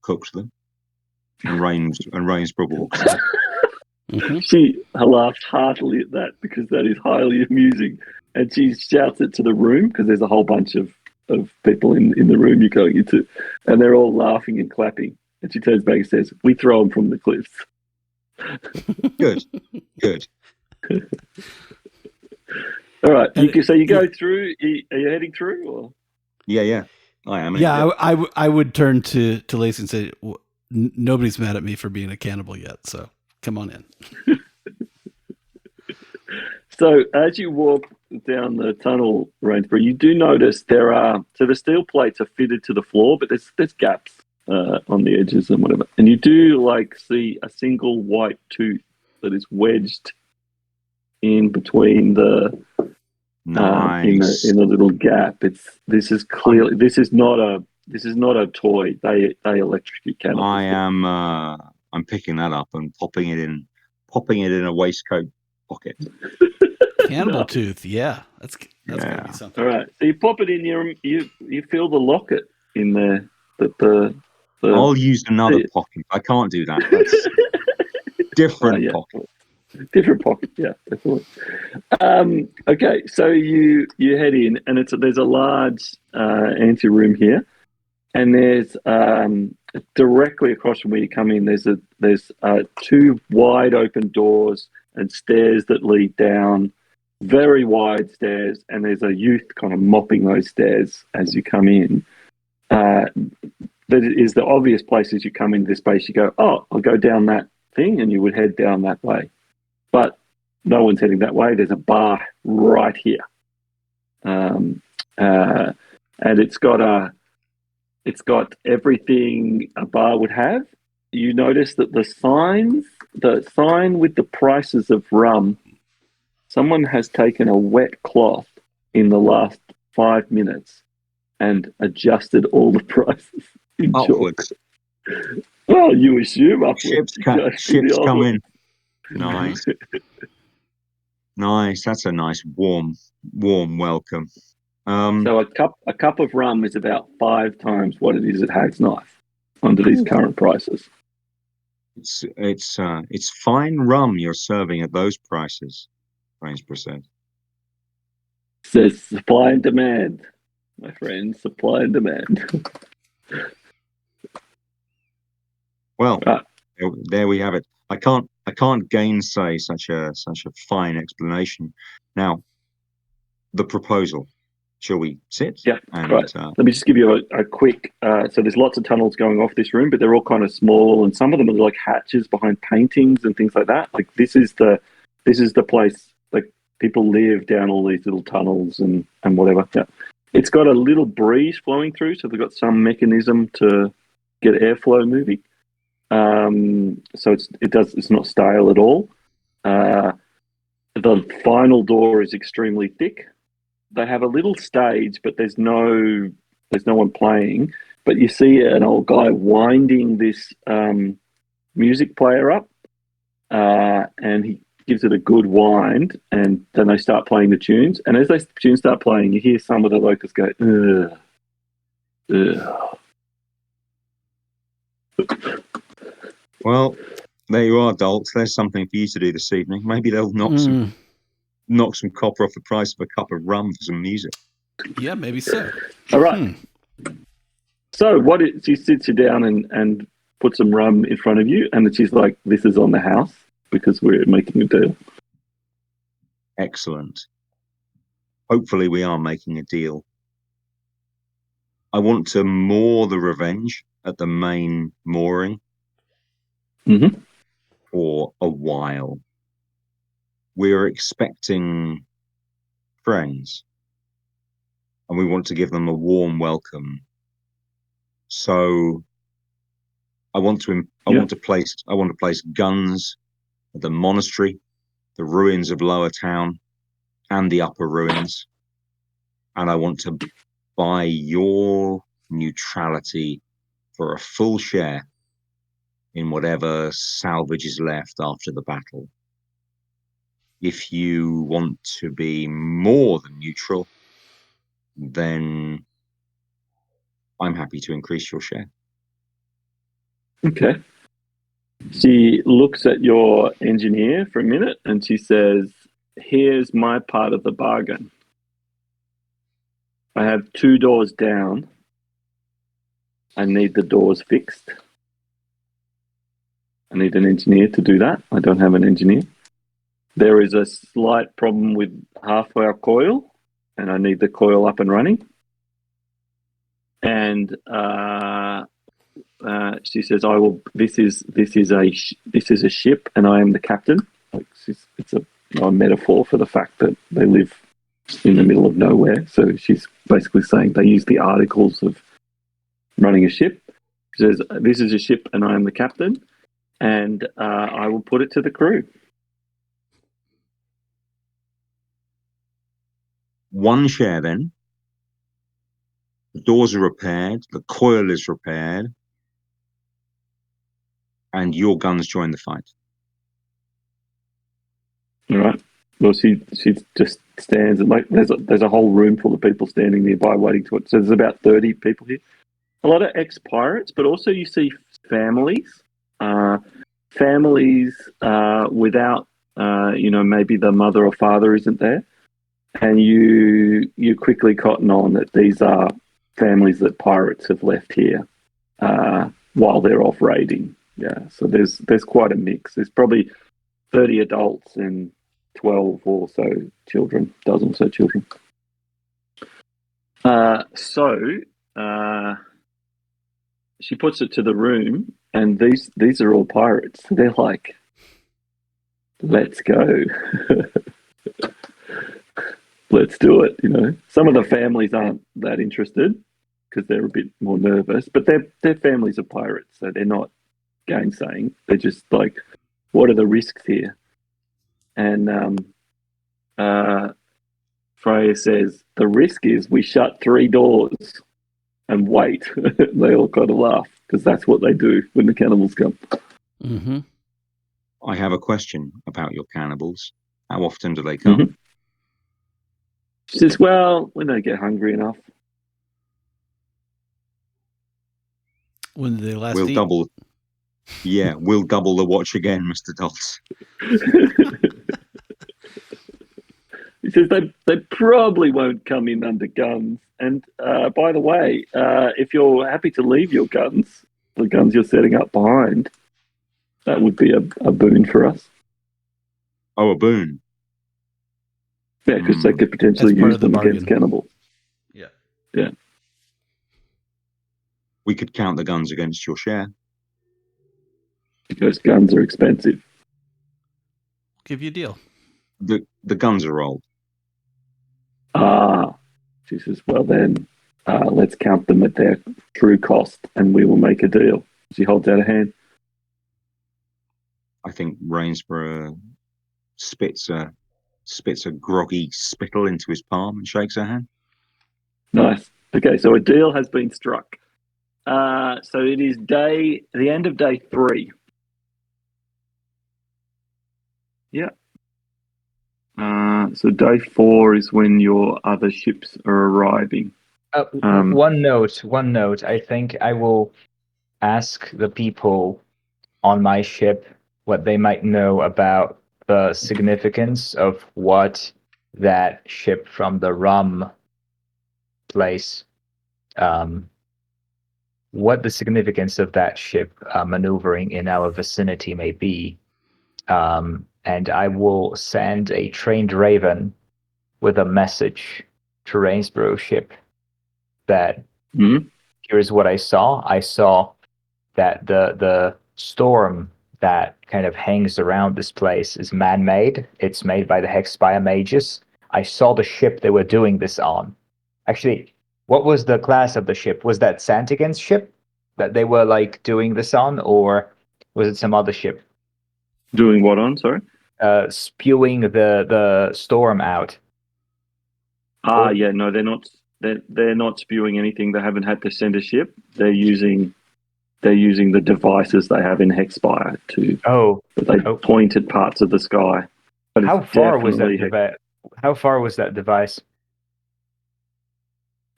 cooked them? And Rainsborough walks in. She laughed heartily at that because that is highly amusing. And she shouts it to the room because there's a whole bunch of people in the room you're going into. And they're all laughing and clapping. And she turns back and says, we throw them from the cliffs. Good. All right. So you go through. Are you heading through? Or? Yeah. I am. Yeah, I would turn to Lacey and say, nobody's mad at me for being a cannibal yet, so come on in. So as you walk down the tunnel, Rainsborough, you do notice the steel plates are fitted to the floor, but there's gaps on the edges and whatever. And you do see a single white tooth that is wedged in between the nice. in a little gap. This is not a toy. They electrocute cannibals. I'm picking that up and popping it in a waistcoat pocket. Cannibal tooth, yeah. That's gonna be something. All right. So you pop it in you feel the locket in there that I'll use another pocket. I can't do that. That's different pocket. Different pocket, yeah, definitely. Okay, so you head in, and there's a large ante room here, and there's directly across from where you come in. There's two wide open doors and stairs that lead down, very wide stairs, and there's a youth kind of mopping those stairs as you come in. That is the obvious place as you come into this space. You go, oh, I'll go down that thing, and you would head down that way. But no one's heading that way. There's a bar right here, and it's got everything a bar would have. You notice that the sign with the prices of rum, someone has taken a wet cloth in the last 5 minutes and adjusted all the prices in upwards. Well, you assume upwards. Ships come in. Nice. Nice. That's a nice warm welcome. So a cup of rum is about 5 times what it is at Hag's Knife under these current prices. It's fine rum you're serving at those prices, Rainsborough said. Says supply and demand, my friend. Supply and demand. Well, there we have it. I can't gainsay such a fine explanation. Now, the proposal. Shall we sit? Yeah, right. Let me just give you a quick. So there's lots of tunnels going off this room, but they're all kind of small, and some of them are like hatches behind paintings and things like that. Like this is the place. Like people live down all these little tunnels and whatever. Yeah. It's got a little breeze flowing through, so they've got some mechanism to get airflow moving. So it's not stale at all. The final door is extremely thick. They have a little stage, but there's no one playing. But you see an old guy winding this music player up, and he gives it a good wind, and then they start playing the tunes. And as the tunes start playing, you hear some of the locals go, ugh, Ugh. Well, there you are, Dalt. There's something for you to do this evening. Maybe they'll knock some copper off the price of a cup of rum for some music. Yeah, maybe so. All right. So she sits you down and puts some rum in front of you, and she's like, "This is on the house because we're making a deal." Excellent. Hopefully we are making a deal. I want to moor the Revenge at the main mooring for a while. We're expecting friends, and we want to give them a warm welcome. So I want to place guns at the monastery, the ruins of Lower Town, and the upper ruins. And I want to buy your neutrality for a full share in whatever salvage is left after the battle. If you want to be more than neutral, then I'm happy to increase your share. Okay. She looks at your engineer for a minute and she says, "Here's my part of the bargain. I have 2 doors down. I need the doors fixed. I need an engineer to do that. I don't have an engineer. There is a slight problem with half our coil, and I need the coil up and running." And she says, "I will. This is a ship, and I am the captain." Like it's a metaphor for the fact that they live in the middle of nowhere. So she's basically saying they use the articles of running a ship. She says, "This is a ship, and I am the captain, and I will put it to the crew." One share then. The doors are repaired, the coil is repaired, and your guns join the fight. All right. Well, she just stands and like there's a whole room full of people standing nearby waiting to it. So there's about 30 people here. A lot of ex-pirates, but also you see families, without maybe the mother or father isn't there, and you quickly cotton on that these are families that pirates have left here while they're off raiding. Yeah, so there's quite a mix. There's probably 30 adults and 12 or so children, dozen or so children. She puts it to the room, and these are all pirates. They're like, "Let's go." Let's do it. Some of the families aren't that interested because they're a bit more nervous, but their families are pirates, so they're not gainsaying. They're just like, what are the risks here? And Freya says, "The risk is we shut 3 doors and wait." They all kind of laugh because that's what they do when the cannibals come. Mm-hmm. I have a question about your cannibals. How often do they come? Mm-hmm. She says, "Well, when they get hungry enough." When did they last We'll eat? we'll double the watch again, Mr. Dodds. He says they probably won't come in under guns. And by the way, if you're happy to leave your guns, the guns you're setting up behind, that would be a boon for us. Oh, a boon. Yeah, because they could potentially use them against cannibals. Yeah. Yeah. We could count the guns against your share. Because guns are expensive. Give you a deal. The guns are old. She says, "Well then, let's count them at their true cost, and we will make a deal." She holds out a hand. I think Rainsborough spits a groggy spittle into his palm and shakes her hand. Nice. Okay, so a deal has been struck. So it is the end of day 3. Yeah. So day 4 is when your other ships are arriving. One note. I think I will ask the people on my ship what they might know about the significance of what that ship from the rum place, what the significance of that ship maneuvering in our vicinity may be. And I will send a trained raven with a message to Rainsborough ship that here's what I saw. I saw that the storm that kind of hangs around this place is man-made. It's made by the Hexspire mages. I saw the ship they were doing this on. Actually, what was the class of the ship? Was that Santigan's ship that they were like doing this on, or was it some other ship? Doing what on? Sorry. Spewing the storm out. Yeah, no, they're not. They're not spewing anything. They haven't had to send a ship. They're using the devices they have in Hexspire they point at parts of the sky. But how far was that device? How far was that device?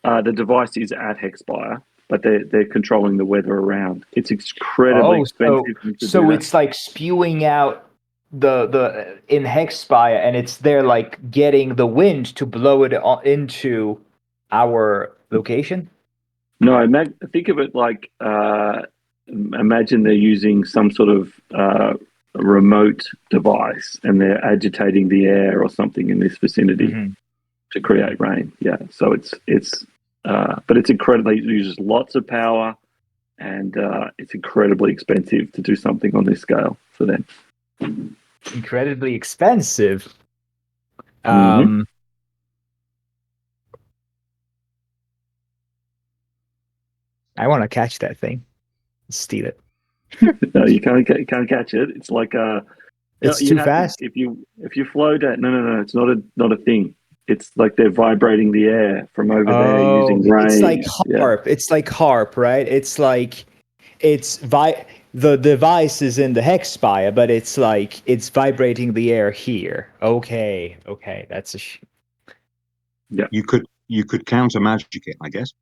The device is at Hexspire, but they're controlling the weather around. It's incredibly expensive. So it's like spewing out the in Hexspire, and it's there like getting the wind to blow it into our location. No, think of it like imagine they're using some sort of remote device, and they're agitating the air or something in this vicinity to create rain. Yeah, so but it's incredibly. It uses lots of power, and it's incredibly expensive to do something on this scale for them. Incredibly expensive. I want to catch that thing, steal it. No, you can't catch it. It's like it's too fast. If you flow down, no, it's not a thing. It's like they're vibrating the air from over there using rain. It's like harp. Yeah. It's like harp, right? It's like the device is in the Hexspire, but it's like it's vibrating the air here. Okay, that's yeah. You could counter magic it, I guess.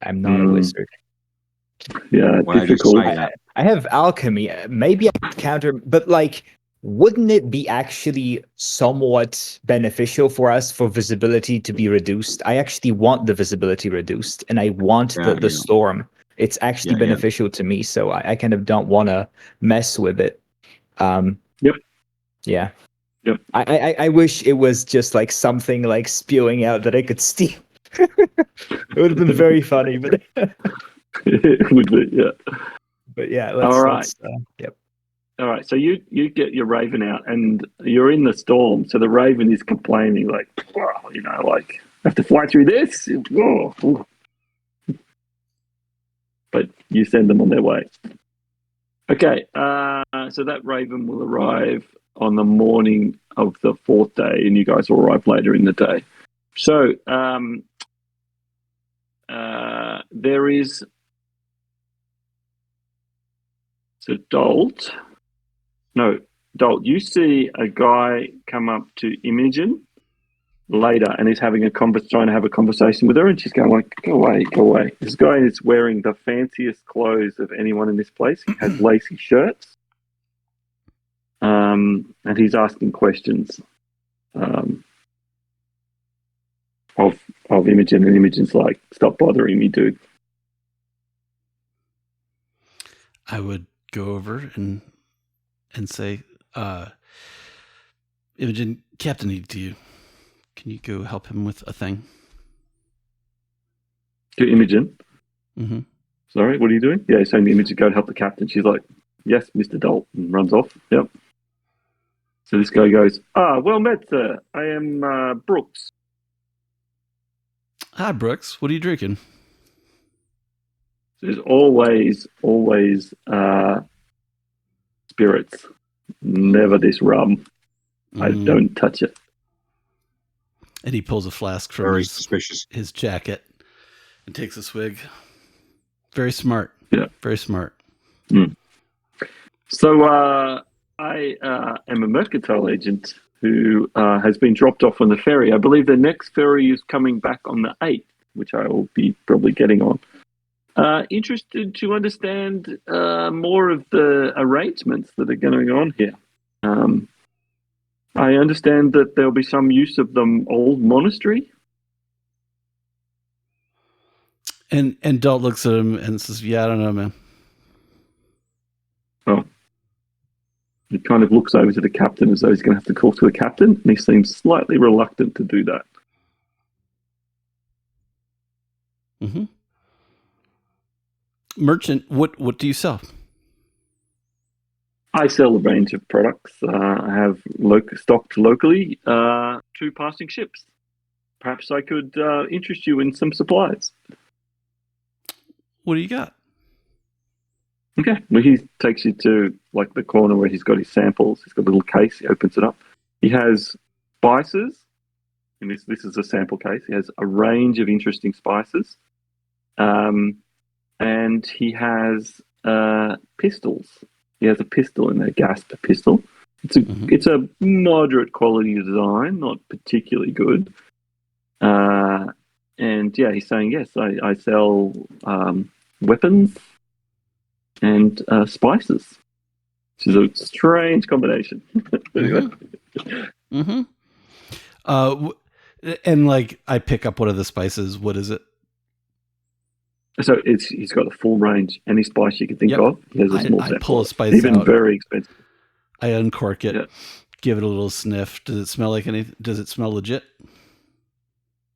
I'm not a wizard. Yeah, difficult. I have alchemy. Maybe I could counter, but like, wouldn't it be actually somewhat beneficial for us for visibility to be reduced? I actually want the visibility reduced, and I want the storm. It's actually beneficial to me, so I kind of don't want to mess with it. Yep. Yeah. Yep. I wish it was just like something like spewing out that I could steal. It would have been very funny, but it would be, yeah. But yeah, all right. Yep. All right, so you get your raven out, and you're in the storm. So the raven is complaining, like, like I have to fly through this. Whoa. But you send them on their way. Okay, so that raven will arrive on the morning of the fourth day, and you guys will arrive later in the day. So there is. So Dolt, you see a guy come up to Imogen later, and he's having trying to have a conversation with her, and she's going like, "Go away." This guy is wearing the fanciest clothes of anyone in this place. He has lacy shirts, and he's asking questions of Imogen, and Imogen's like, "Stop bothering me, dude." I would go over and say, Imogen, Captain needs you. Can you go help him with a thing? To Imogen? Mm-hmm. Sorry, what are you doing? Yeah, he's saying to Imogen, go help the captain. She's like, yes, Mr. Dolt, and runs off. Yep. So this guy goes, well met, sir. I am Brooks. Hi, Brooks. What are you drinking? There's always spirits. Never this rum. I don't touch it. And he pulls a flask from his jacket and takes a swig. Very smart. Yeah. Very smart. Mm. So I am a mercantile agent who has been dropped off on the ferry. I believe the next ferry is coming back on the 8th. which I will be probably getting on. Interested to understand more of the arrangements that are going on here. I understand that there'll be some use of the old monastery. And Dalt looks at him and says, "Yeah, I don't know, man." Oh. He kind of looks over to the captain as though he's going to have to talk to the captain, and he seems slightly reluctant to do that. Mm-hmm. Merchant, what do you sell? I sell a range of products. I have stocked locally 2 passing ships. Perhaps I could interest you in some supplies. What do you got? Okay. Well, he takes you to like the corner where he's got his samples. He's got a little case. He opens it up. He has spices. And this is a sample case. He has a range of interesting spices. And he has pistols. He has a pistol in there, Gasp pistol. It's a moderate quality design, not particularly good. And yeah, he's saying, yes, I sell weapons and spices, which is a strange combination. Mm-hmm. And like, I pick up one of the spices. What is it? So he's got the full range. Any spice you can think of. He has a small sample. I pull a spice even out. Very expensive. I uncork it, give it a little sniff. Does it smell like anything? Does it smell legit?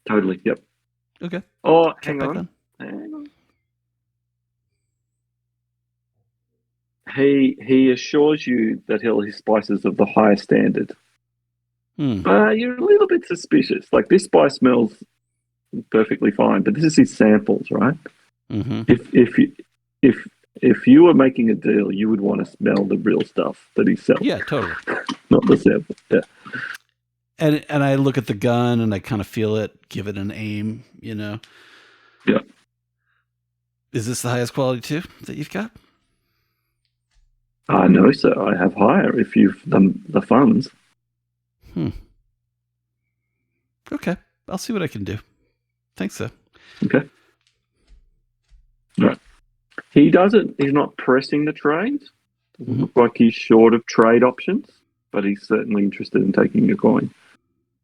Totally. Yep. Okay. Oh, hang on. He assures you that his spices of the highest standard. You're a little bit suspicious. Like, this spice smells perfectly fine, but this is his samples, right? Mm-hmm. If you were making a deal, you would want to smell the real stuff that he sells. Yeah, totally. Not the sample. Yeah. And I look at the gun and I kind of feel it, give it an aim, you know. Yeah. Is this the highest quality too that you've got? No, sir. I have higher if you've done the funds. Okay. I'll see what I can do. Thanks, sir. Okay. Right. He's not pressing the trade. Doesn't look like he's short of trade options, but he's certainly interested in taking your coin.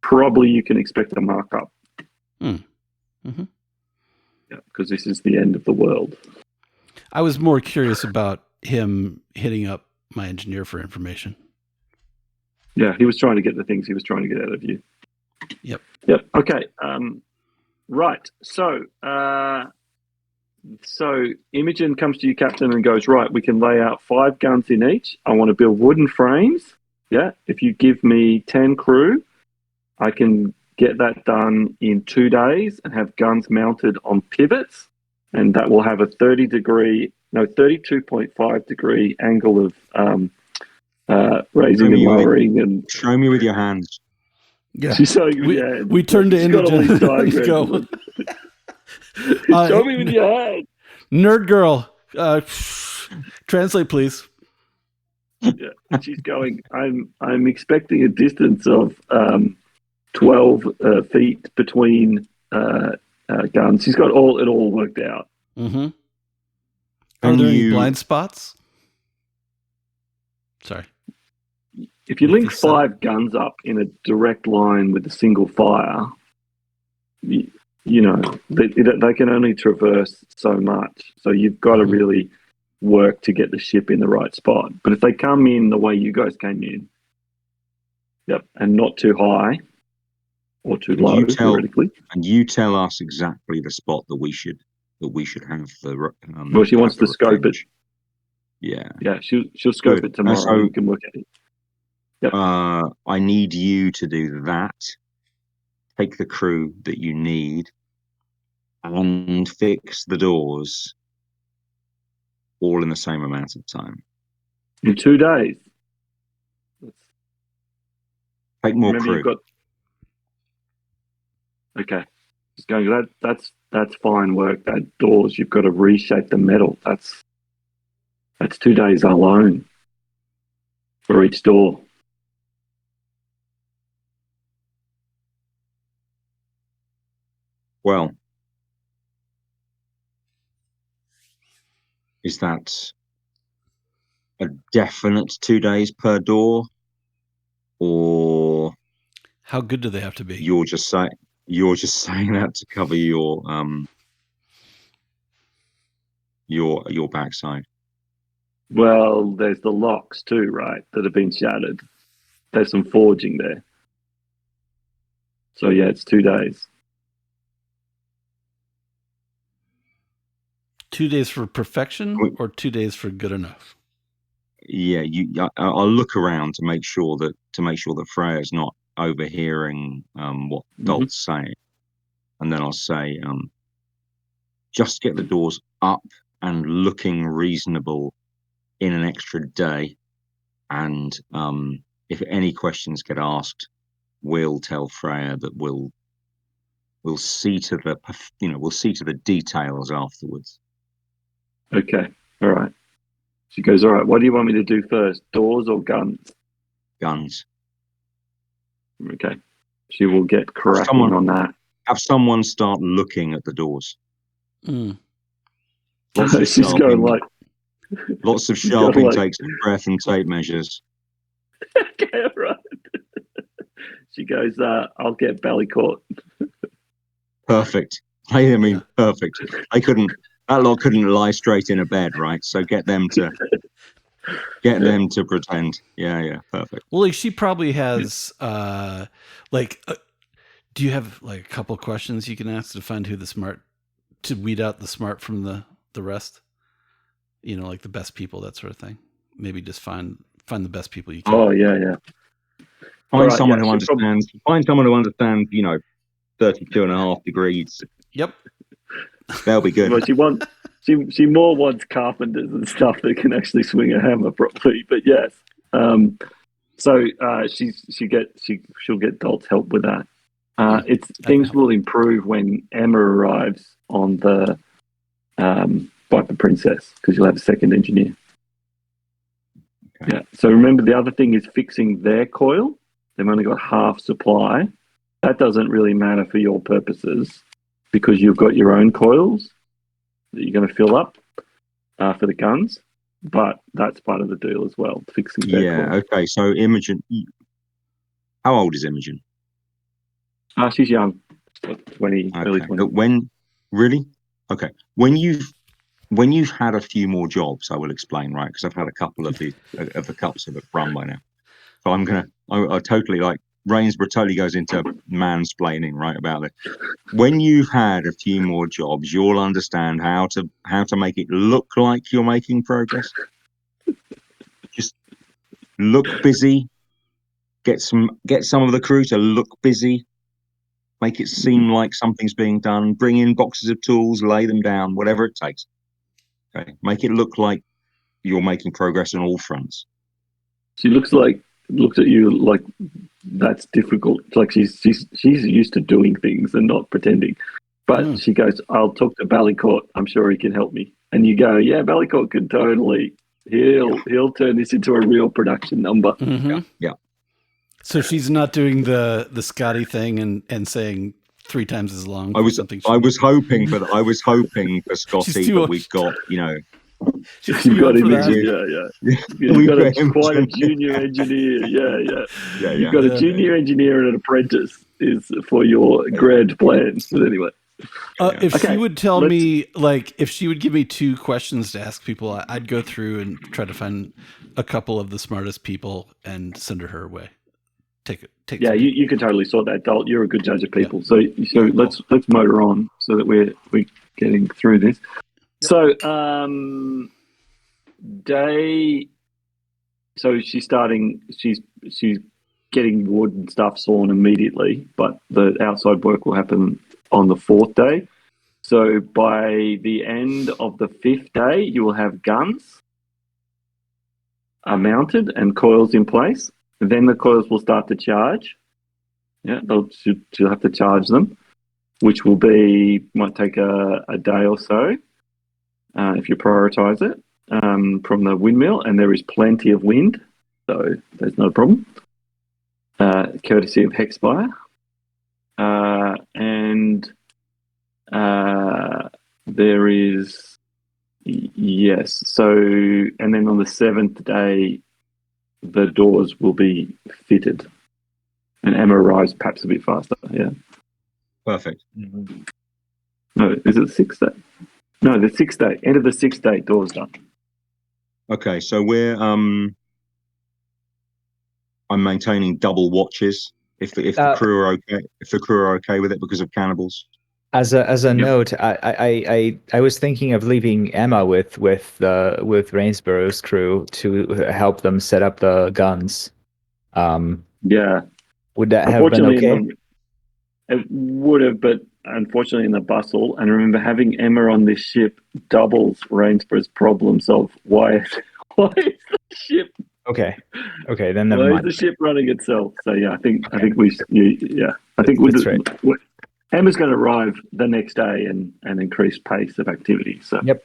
Probably you can expect a markup. Mm-hmm. Yeah, because this is the end of the world. I was more curious about him hitting up my engineer for information. Yeah, he was trying to get the things he was trying to get out of you. Yep. Okay. Right. So Imogen comes to you, Captain, and goes, right, we can lay out 5 guns in each. I want to build wooden frames. Yeah. If you give me 10 crew, I can get that done in 2 days and have guns mounted on pivots. And that will have a 32.5 degree angle of raising and lowering. And show me with your hands. Yeah. She's showing you with your hands. We turn to Imogen and go. Show me with your hands. Nerd girl, translate, please. Yeah, she's going. I'm expecting a distance of 12 feet between guns. She's got it all worked out. Mm-hmm. Are there any blind spots? Sorry. If you link 5 guns up in a direct line with a single fire, you know, they can only traverse so much. So you've got to really work to get the ship in the right spot. But if they come in the way you guys came in, and not too high or too low, theoretically. And you tell us exactly the spot that we should have the. Well, she wants to scope it. Yeah. Yeah, she'll scope it tomorrow. So, you can look at it. Yep. I need you to do that. Take the crew that you need and fix the doors all in the same amount of time. In 2 days. Take more crew. Okay. Just going. That's fine work. That doors, you've got to reshape the metal. That's 2 days alone for each door. Well, Is that a definite 2 days per door, or How good do they have to be? you're just saying that to cover your backside? Well, there's the locks too, right? That have been shattered. There's some forging there. So yeah, it's 2 days. 2 days for perfection or 2 days for good enough? Yeah, I'll look around to make sure that Freya's not overhearing what Dalt's saying, and then I'll say, just get the doors up and looking reasonable in an extra day, and if any questions get asked, we'll tell Freya that we'll see to the details afterwards. Okay, all right. She goes, all right, what do you want me to do first, doors or guns? Guns. Okay. She will get cracking on that. Have someone start looking at the doors. Lots of She's going like... Lots of sharp intakes of breath and tape measures. Okay, all right. She goes, I'll get belly caught. Perfect. Perfect. That lot couldn't lie straight in a bed, right? So get them to pretend. Yeah, perfect. Well, like she probably has do you have like a couple questions you can ask to find to weed out the smart from the rest? You know, like the best people, that sort of thing. Maybe just find the best people you can. Oh yeah. Find someone who understands, 32.5 degrees. Yep. They'll be good. Well, she more wants carpenters and stuff that can actually swing a hammer properly. But yes, so she'll get Dalt's help with that. Things will improve when Emma arrives on the Viper Princess, because you'll have a second engineer. Okay. Yeah. So remember, the other thing is fixing their coil. They've only got half supply. That doesn't really matter for your purposes, because you've got your own coils that you're going to fill up for the guns, but that's part of the deal as well, fixing their coils. Okay, so Imogen, how old is Imogen? She's young, 20, early 20. Okay, when you've had a few more jobs, I will explain, right? Because I've had a couple of the cups have run by now. So I totally like, Rainsborough totally goes into mansplaining, right, about it. When you've had a few more jobs, you'll understand how to make it look like you're making progress. Just look busy. Get some of the crew to look busy. Make it seem like something's being done. Bring in boxes of tools, lay them down, whatever it takes. Okay, make it look like you're making progress on all fronts. She looks at you like that's difficult. Like she's used to doing things and not pretending. But she goes, I'll talk to Ballycourt. I'm sure he can help me. And you go, yeah, Ballycourt can totally. He'll turn this into a real production number. Mm-hmm. Yeah. So she's not doing the Scotty thing and saying 3 times as long. I was hoping for Scotty, but we've got, You've got him. Yeah. You've got quite a junior engineer. Yeah. You've got a junior engineer and an apprentice is for your grand plan. But anyway. If she would tell me, like, if she would give me 2 questions to ask people, I'd go through and try to find a couple of the smartest people and send her way. Take. Yeah, you can totally sort that, Dalt. You're a good judge of people. So let's motor on so that we're getting through this. So she's starting. She's getting wood and stuff sawn immediately, but the outside work will happen on the 4th day. So by the end of the 5th day, you will have guns mounted and coils in place. Then the coils will start to charge. Yeah, she'll have to charge them, which might take a day or so if you prioritize it from the windmill. And there is plenty of wind, so there's no problem. Courtesy of Hexspire. And there is, Yes. So, and then on the 7th day, the doors will be fitted, and Emma arrives perhaps a bit faster. Yeah. Perfect. Mhm. No, is it the 6th day? No, the 6th day. End of the 6th day, doors done. Okay, so I'm maintaining double watches if the crew are okay. If the crew are okay with it because of cannibals. As a Yep. note, I was thinking of leaving Emma with Rainsborough's crew to help them set up the guns. Yeah. Would that have been Unfortunately, okay? it would have, but unfortunately, in the bustle. And remember, having Emma on this ship doubles Rainsborough's problems of why is the ship Okay, then never why is mind. the ship running itself? So yeah, I think Okay. That's right. Emma's going to arrive the next day and increase pace of activity. So Yep.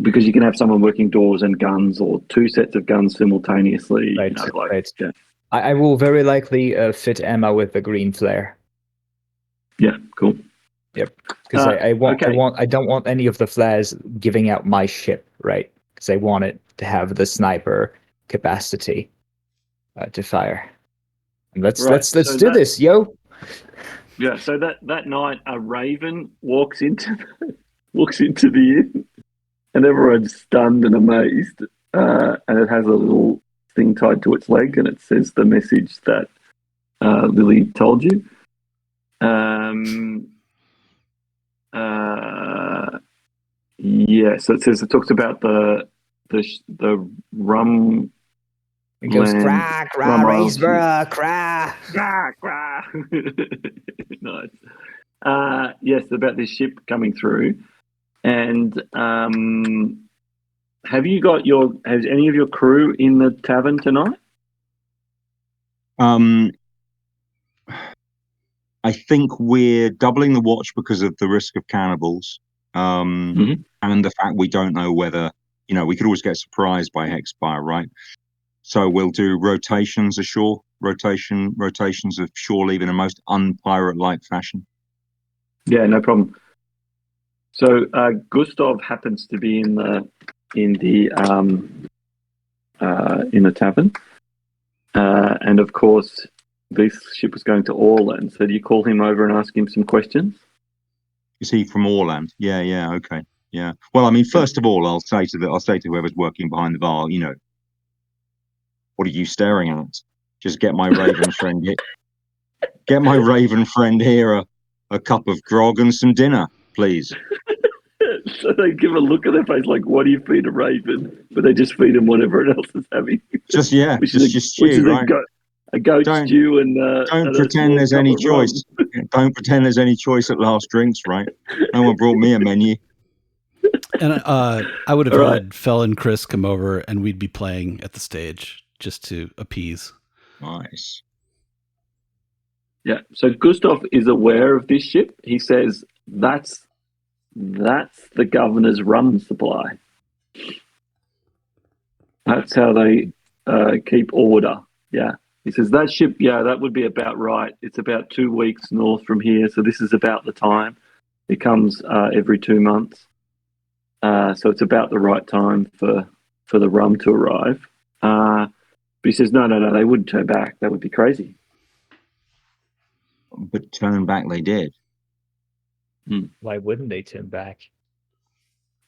Because you can have someone working doors and guns, or two sets of guns simultaneously. Right. Right. Yeah, I will very likely fit Emma with the green flare. yeah, cool. Yep. Because I okay. don't want any of the flares giving out my ship, right? Because I want it to have the sniper capacity to fire. And let's do this, yo. Yeah. So that night, a raven walks into the inn, and everyone's stunned and amazed. And it has a little thing tied to its leg, and it says the message that Lily told you. Yeah, so it talks about the rum. It goes land, crack, crack, Rainsborough, crack. Nice. Yes, about this ship coming through, and has any of your crew in the tavern tonight? I think we're doubling the watch because of the risk of cannibals, and the fact we don't know whether we could always get surprised by Hexspire, right? So we'll do rotations ashore, rotations of shore leave in a most unpirate-like fashion. Yeah, no problem. So Gustav happens to be in the tavern, and of course this ship was going to Orland. So do you call him over and ask him some questions? Is he from Orland? Yeah, okay, yeah. Well, I mean, first of all, I'll say to whoever's working behind the bar, what are you staring at? Just get my raven friend here. Get my raven friend here a cup of grog and some dinner, please. So they give a look at their face like, "What do you feed a raven?" But they just feed him whatever else is having. Just stew, right? A goat stew and don't pretend there's any choice. Don't pretend there's any choice at last drinks, right? No one brought me a menu. And I would have had Fel and Chris come over, and we'd be playing at the stage just to appease. Nice. Yeah. So Gustav is aware of this ship. He says that's the governor's rum supply. That's how they keep order. Yeah. He says that ship, that would be about right. It's about 2 weeks north from here, so this is about the time. It comes every 2 months. So it's about the right time for the rum to arrive. But he says, no, they wouldn't turn back. That would be crazy. But turn back they did. Why wouldn't they turn back?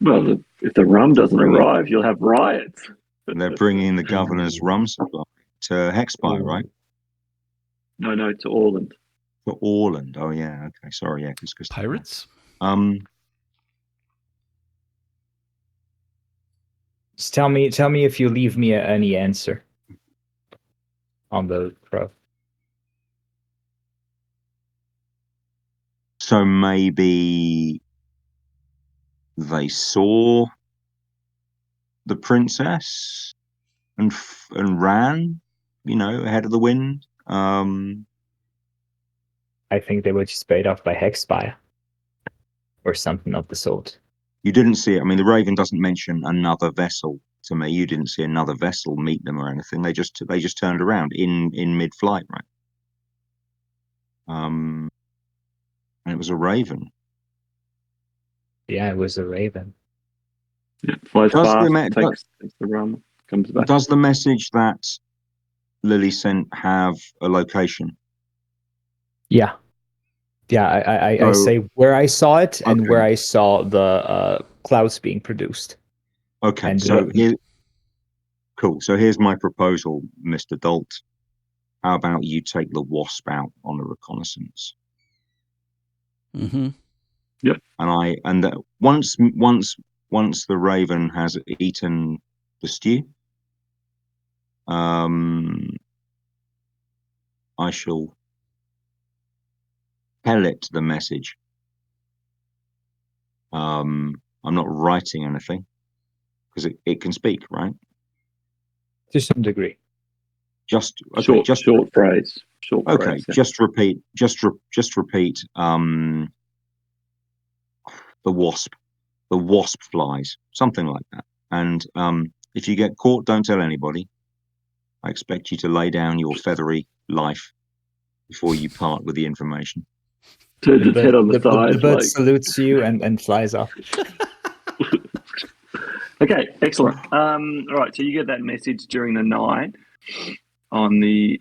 Well, if the rum doesn't arrive, you'll have riots. They're bringing the governor's rum supply to Hexspire, right? No, to Orland. To Orland. Oh yeah. Okay. Sorry. Yeah. Because Pirates. Just tell me if you leave me any answer on the crow. So maybe they saw the princess and ran, ahead of the wind. I think they were just paid off by Hexspire or something of the sort. You didn't see it. I mean, the Raven doesn't mention another vessel to me. You didn't see another vessel meet them or anything. They just turned around in mid-flight, right? And it was a Raven. Yeah, it was a raven. Yeah, flies Does fast, the takes the rum, comes back. does the message that Lily sent have a location? Yeah. Yeah, I So say where I saw it and okay, where I saw the clouds being produced. okay. And So here, cool. So here's my proposal, Mr. Dalt. How about you take the wasp out on a reconnaissance? Mm-hmm. Once the raven has eaten the stew, I shall tell it the message. I'm not writing anything because it can speak, right? to some degree. Just okay. Short phrase. Short Okay. phrase. Yeah. Just repeat. Just repeat. The wasp. The wasp flies. Something like that. And if you get caught, don't tell anybody. I expect you to lay down your feathery life before you part with the information. Turns its head on the side. The bird salutes you and flies off. Okay, excellent. All right, so you get that message during the night on the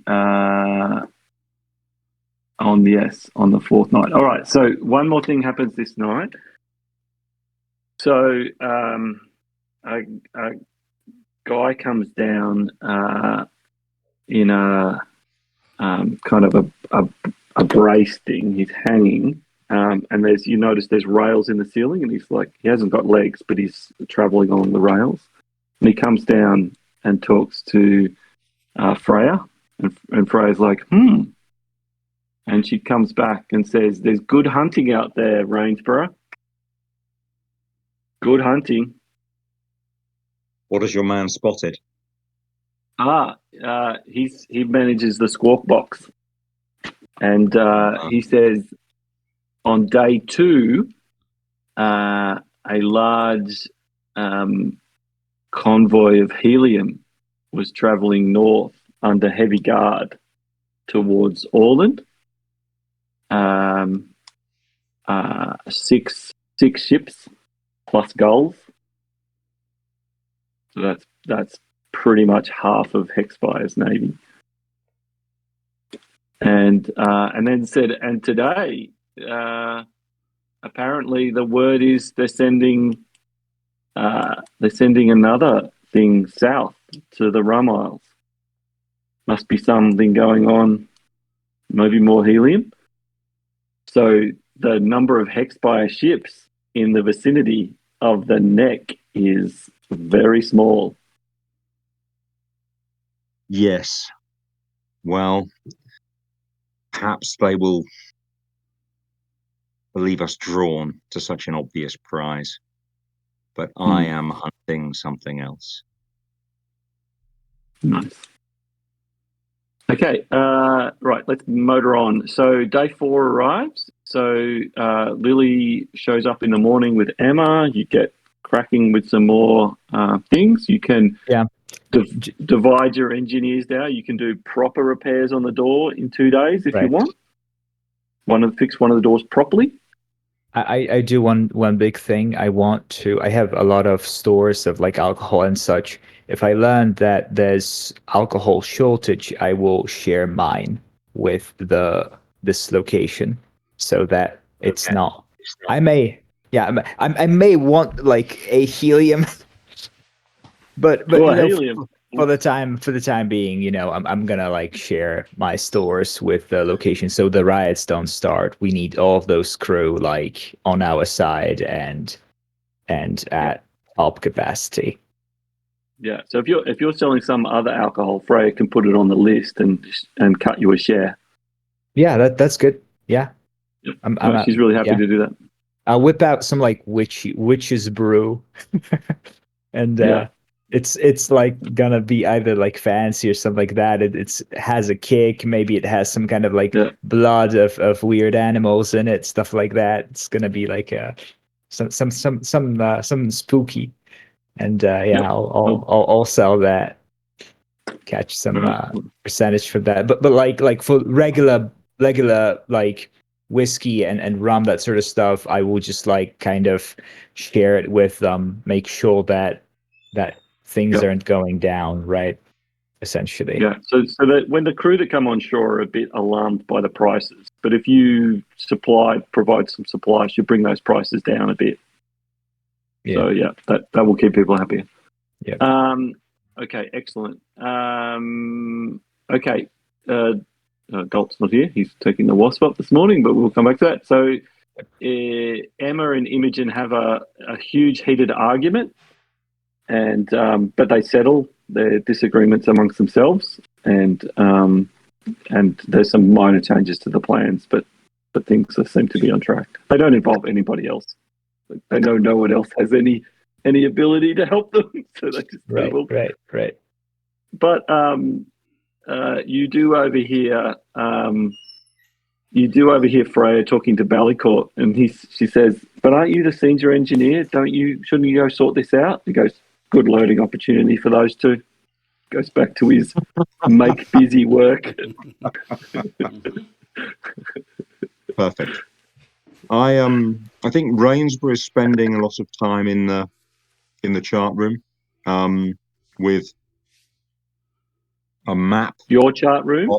fourth night. All right, so one more thing happens this night. So a guy comes down in a kind of a brace thing. He's hanging. And you notice there's rails in the ceiling, and he hasn't got legs, but he's traveling along the rails. And he comes down and talks to Freya, and Freya's like, and she comes back and says, "There's good hunting out there, Rainsborough. Good hunting." What has your man spotted? He manages the skwawkbox, and he says, on day 2, a large convoy of helium was travelling north under heavy guard towards Orland. 6 ships plus gulls. So that's pretty much half of Hexspire's navy. And then said, and today, apparently the word is they're sending another thing south to the Rum Isles. Must be something going on, maybe more helium. So the number of Hexspire ships in the vicinity of the neck is very small. Yes. Well, perhaps they will believe us drawn to such an obvious prize, but I am hunting something else. Nice. Okay, right, let's motor on. So day 4 arrives. So Lily shows up in the morning with Emma. You get cracking with some more things. You can divide your engineers down. You can do proper repairs on the door in 2 days if you want. Fix one of the doors properly. I do one big thing. I have a lot of stores of like alcohol and such. If I learn that there's alcohol shortage, I will share mine with this location so that it's not. I may want like a helium, but helium. For the time being, I'm gonna like share my stores with the location so the riots don't start. We need all of those crew like on our side and at top capacity. Yeah. So if you're selling some other alcohol, Freya can put it on the list and cut you a share. Yeah, that's good. Yeah. Yep. She's really happy to do that. I'll whip out some like witch's brew, and it's like gonna be either like fancy or something like that. It has a kick. Maybe it has some kind of like blood of weird animals in it, stuff like that. It's gonna be like some spooky. And I'll sell that, catch some percentage for that. But like for regular like whiskey and rum, that sort of stuff, I will just like kind of share it with them, make sure that things Yep. aren't going down, right? Essentially. Yeah. So that when the crew that come on shore are a bit alarmed by the prices, but if you provide some supplies, you bring those prices down a bit. Yeah. So yeah, that will keep people happy. Yeah. Okay, excellent. Okay, Galt's not here. He's taking the wasp up this morning, but we'll come back to that. So Emma and Imogen have a huge heated argument, and but they settle their disagreements amongst themselves, and there's some minor changes to the plans, but things seem to be on track. They don't involve anybody else. They know no one else has any ability to help them, so they just Right. But you do overhear Freya talking to Ballycourt, and she says, "But aren't you the senior engineer? Shouldn't you go sort this out?" He goes, "Good learning opportunity for those two." Goes back to his make busy work. Perfect. I think Rainsborough is spending a lot of time in the chart room, with a map. Your chart room?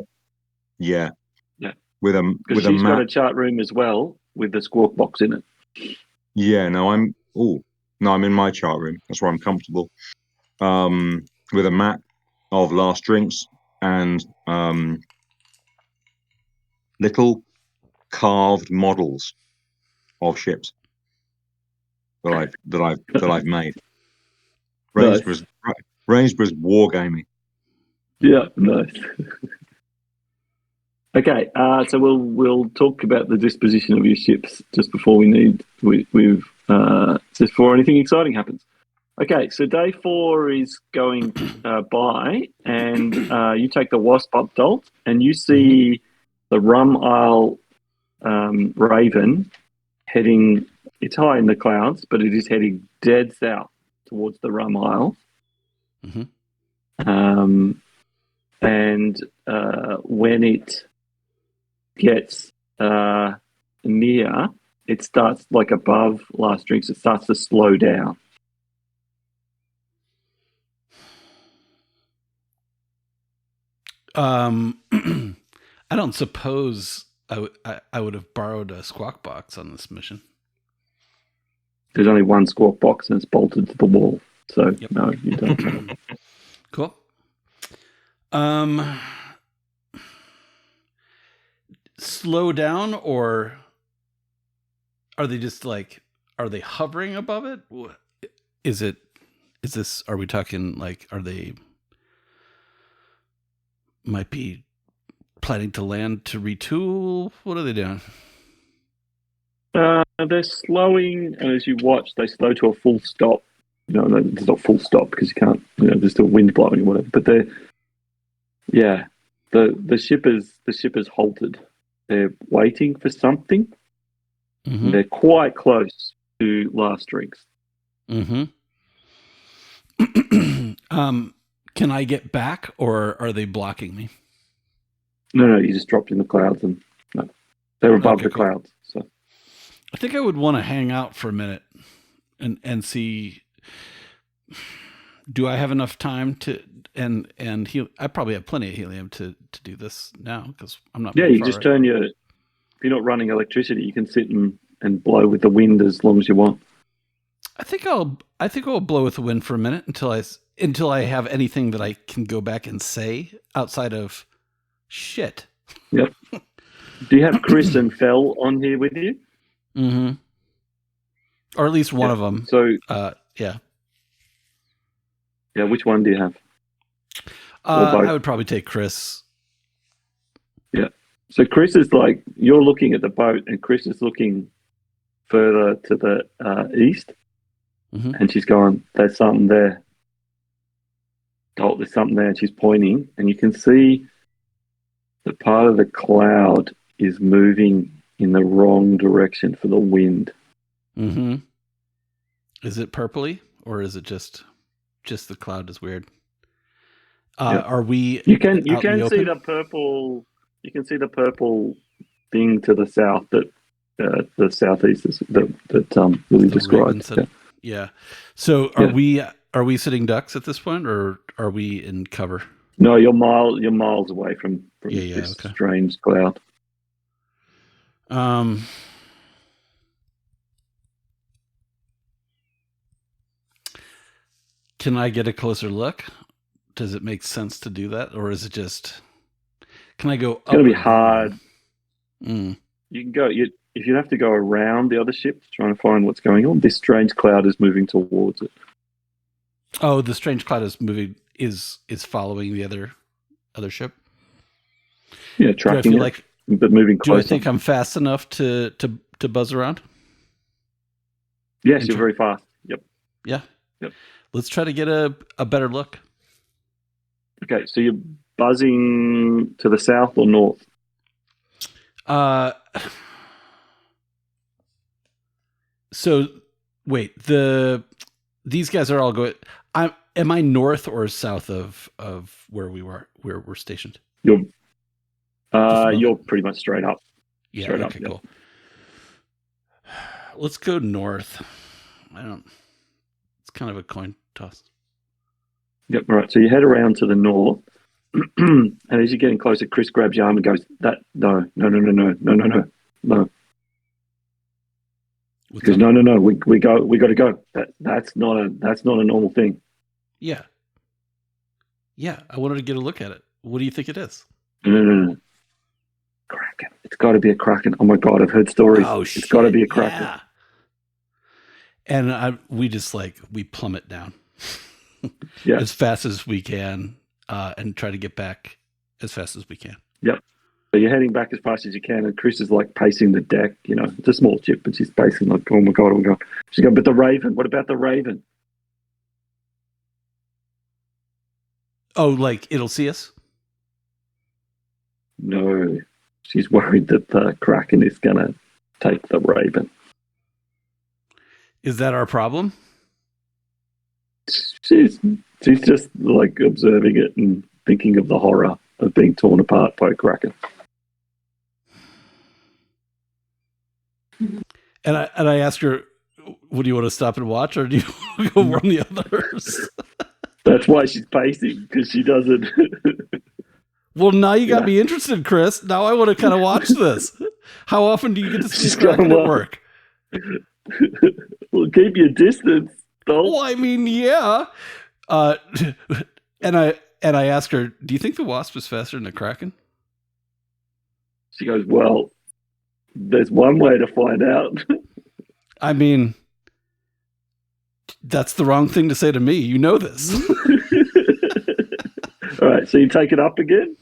Yeah. Yeah. With a she's map. got a chart room as well with the skwawkbox in it. Yeah. No, I'm in my chart room. That's where I'm comfortable. With a map of last drinks and little carved models of ships that I've made. Rainsborough's wargaming. Yeah, nice. Okay, so we'll talk about the disposition of your ships just before just before anything exciting happens. Okay, so day 4 is going by, and you take the wasp up, Dolt, and you see the Rum Isle Raven heading. It's high in the clouds, but it is heading dead south towards the Rum Isle. Mm-hmm. And when it gets near, it starts like above last drinks. It starts to slow down. I don't suppose I would have borrowed a skwawkbox on this mission. There's only one skwawkbox and it's bolted to the wall. So yep. No, you don't. Cool. Slow down, or are they just like, are they hovering above it? Are we talking like, are they might be planning to land to retool? What are they doing? They're slowing, and as you watch, they slow to a full stop. No, it's not full stop because you can't. There's still wind blowing or whatever. But the ship is halted. They're waiting for something. Mm-hmm. They're quite close to last drinks. Mm-hmm. Can I get back, or are they blocking me? No, you just dropped in the clouds, and no, they're above the clouds. So I think I would want to hang out for a minute and see. Do I have enough time to and I probably have plenty of helium to do this now because I'm not. Yeah, you just turn your. If you're not running electricity, you can sit and blow with the wind as long as you want. I think I'll blow with the wind for a minute until I have anything that I can go back and say outside of shit. Yep. Do you have Chris and Fel on here with you? Mm-hmm. Or at least one of them. So yeah. Yeah, which one do you have? I would probably take Chris. Yeah. So Chris is like, you're looking at the boat, and Chris is looking further to the east, and she's going, "There's something there. Oh, there's something there." And she's pointing, and you can see that part of the cloud is moving in the wrong direction for the wind. Mm-hmm. Is it purpley, or is it just the cloud is weird? Are we? You can see the purple. You can see the purple thing to the south that the southeast is, that Willie described. Yeah. So are we sitting ducks at this point, or are we in cover? No, you're miles away from this strange cloud. Can I get a closer look? Does it make sense to do that, or is it just? Can I go? It's going to be hard. Mm. You can go. If you have to go around the other ship trying to find what's going on, this strange cloud is moving towards it. Oh, the strange cloud is moving. Is following the other ship. Yeah, tracking it, but moving closer. Do I think I'm fast enough to buzz around? Yes, you're very fast. Yep. Yeah. Yep. Let's try to get a better look. Okay, so you're buzzing to the south or north? So wait, these guys are all going. Am I north or south of where we're stationed? You're pretty much straight up. Yeah. Straight Okay. up, Cool. Let's go north. It's kind of a coin toss. Yep. All right. So you head around to the north, and as you're getting closer, Chris grabs your arm and goes, no. Because no, we got to go. That's not a normal thing. Yeah. Yeah, I wanted to get a look at it. What do you think it is? No. Kraken. It's got to be a Kraken. Oh my God, I've heard stories. Oh, it's got to be a Kraken. Yeah. And we plummet down as fast as we can and try to get back as fast as we can. Yep. So you're heading back as fast as you can, and Chris is like pacing the deck. You know, it's a small ship, but she's pacing like, oh my God. She's going, but the Raven. What about the Raven? Oh, like it'll see us? No, she's worried that the Kraken is going to take the Raven. Is that our problem? She's just like observing it and thinking of the horror of being torn apart by a Kraken. And I asked her, would you want to stop and watch, or do you want to go warn the others? That's why she's pacing, because she doesn't. Well, now you got me interested, Chris. Now I want to kind of watch this. How often do you get to see Kraken at work? Well, keep your distance, though. Well, I mean, yeah. And I asked her, do you think the Wasp is faster than the Kraken? She goes, well, there's one way to find out. I mean, that's the wrong thing to say to me. You know this. All right, so you take it up again?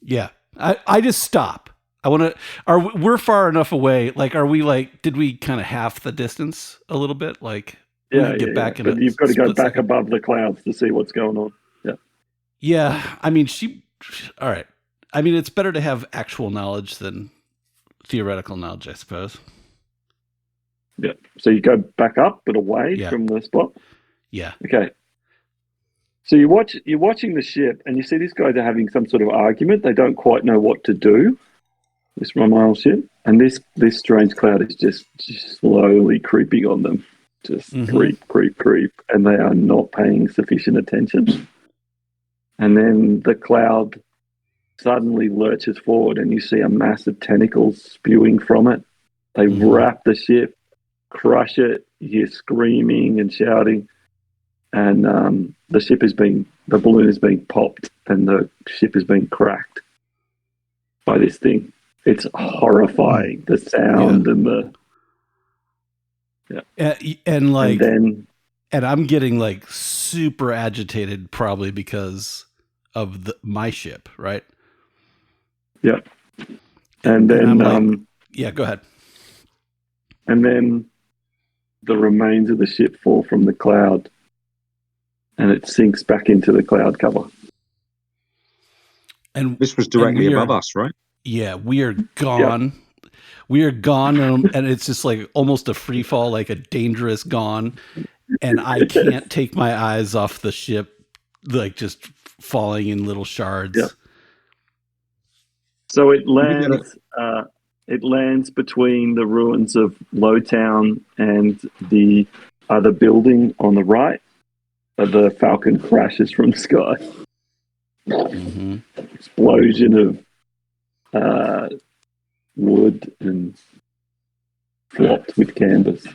Yeah. I just stop. We're far enough away. Like, did we kind of half the distance a little bit? Like, get back but you've got to go back above the clouds to see what's going on. Yeah. Yeah. I mean, all right. I mean, it's better to have actual knowledge than theoretical knowledge, I suppose. Yeah. So you go back up but away from the spot? Yeah. Okay. So you're watching the ship, and you see these guys are having some sort of argument. They don't quite know what to do. This Romile ship, and this strange cloud is just slowly creeping on them, just creep, and they are not paying sufficient attention. And then the cloud suddenly lurches forward, and you see a mass of tentacles spewing from it. They wrap the ship, crush it. You hear screaming and shouting. And the balloon is being popped, and the ship is being cracked by this thing. It's horrifying, the sound and the and I'm getting like super agitated, probably because of my ship, right? Yeah, and then go ahead. And then the remains of the ship fall from the cloud. And it sinks back into the cloud cover. And this was directly above us, right? Yeah, we are gone. Yeah. We are gone, and it's just like almost a free fall, like a dangerous gone. And I can't take my eyes off the ship, like just falling in little shards. Yeah. So it lands It lands between the ruins of Lowtown and the other building on the right. The Falcon crashes from the sky. Mm-hmm. Explosion of wood and flopped with canvas.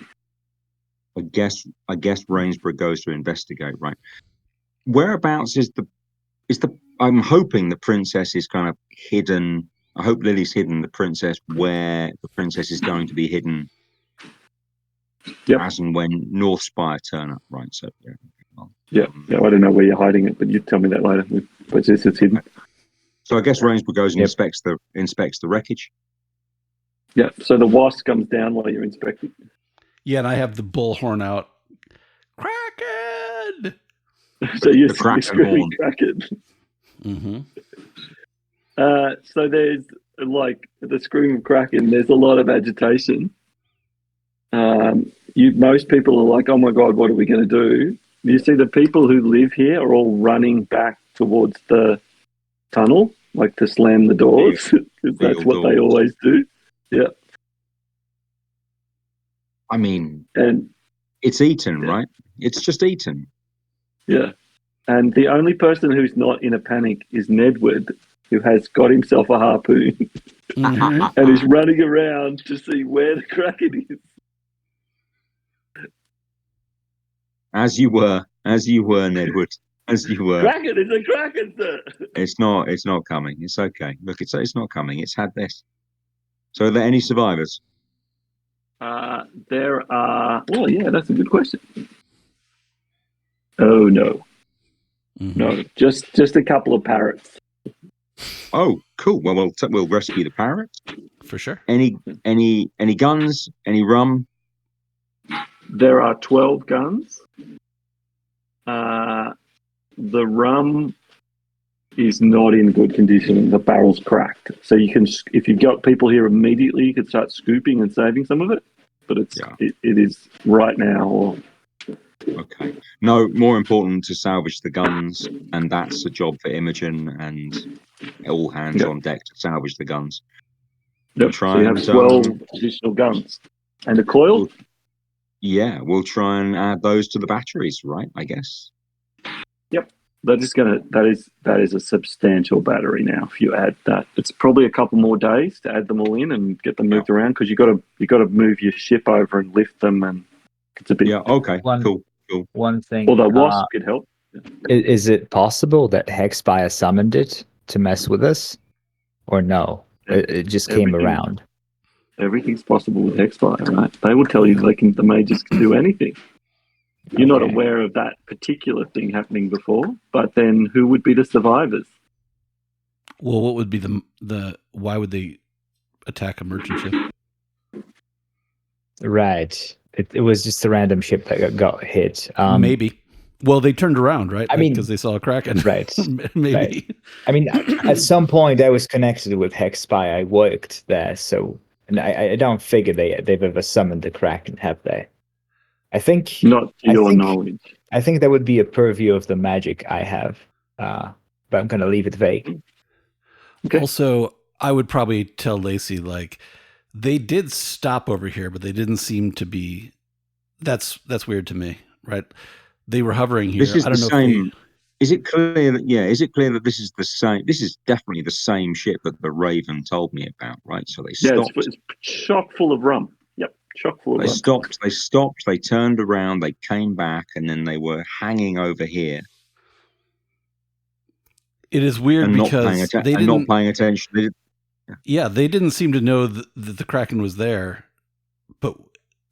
I guess Rainsborough goes to investigate, right? Whereabouts is the I'm hoping the princess is kind of hidden. I hope Lily's hidden the princess where the princess is going to be hidden. Yep. As and when Northspire turn up, right? So Yeah. I don't know where you're hiding it, but you tell me that later. But it's hidden. So I guess Rainsborough goes and inspects the wreckage. Yeah. So the wasp comes down while you're inspecting. Yeah, and I have the bullhorn out. Kraken! So you're Kraken screaming horn. Kraken. Mm-hmm. So there's like the scream of Kraken. There's a lot of agitation. Most people are like, "Oh my god, what are we going to do?" You see, the people who live here are all running back towards the tunnel, like to slam the doors, because that's what they always do. Yeah. I mean, And it's eaten, right? It's just eaten. yeah. And the only person who's not in a panic is Nedward, who has got himself a harpoon Mm-hmm. and is running around to see where the Kraken is. As you were, Nedward. As you were. Kraken! It's a Kraken, sir! It's not coming. It's okay. Look, it's not coming. It's had this. So are there any survivors? There are... Well, yeah, that's a good question. Oh, no. Mm-hmm. No, just a couple of parrots. Oh, cool. Well, we'll rescue the parrots. For sure. Any guns? Any rum? There are 12 guns. The rum is not in good condition. The barrel's cracked. So you can, if you've got people here immediately, you could start scooping and saving some of it. But it is right now. Or... Okay. No, more important to salvage the guns, and that's a job for Imogen and all hands on deck to salvage the guns. Yep. So you have 12 additional guns and a coil. We'll try and add those to the batteries, right? I guess. Yep. That is a substantial battery now. If you add that, it's probably a couple more days to add them all in and get them moved around, because you got to move your ship over and lift them, and it's a bit. Yeah. Okay. Cool. One thing. Although Wasp could help. Is it possible that Hexspire summoned it to mess with us, or no? It just came around. Everything's possible with Hexspire, right? They will tell you the mages can do anything. You're not aware of that particular thing happening before, but then who would be the survivors? Well, what would be the why would they attack a merchant ship? Right. It was just a random ship that got hit. Maybe. Well, they turned around, right? I mean, because they saw a Kraken. Right. Maybe. Right. I mean, at some point I was connected with Hexspire. I worked there, so and I don't figure they've ever summoned the Kraken, have they? I think not to your knowledge. I think that would be a purview of the magic I have, but I'm going to leave it vague. Okay. Also, I would probably tell Lacey, like, they did stop over here, but they didn't seem to be. That's weird to me, right? They were hovering here. This is I don't the know same. if Is it clear that? Yeah. Is it clear that this is the same? This is definitely the same ship that the Raven told me about, right? So they stopped. Yeah, it's chock full of rum. Yep, chock full of rum. They stopped. They turned around. They came back, and then they were hanging over here. it is weird And because they didn't. not paying attention. Yeah, they didn't seem to know that the Kraken was there, but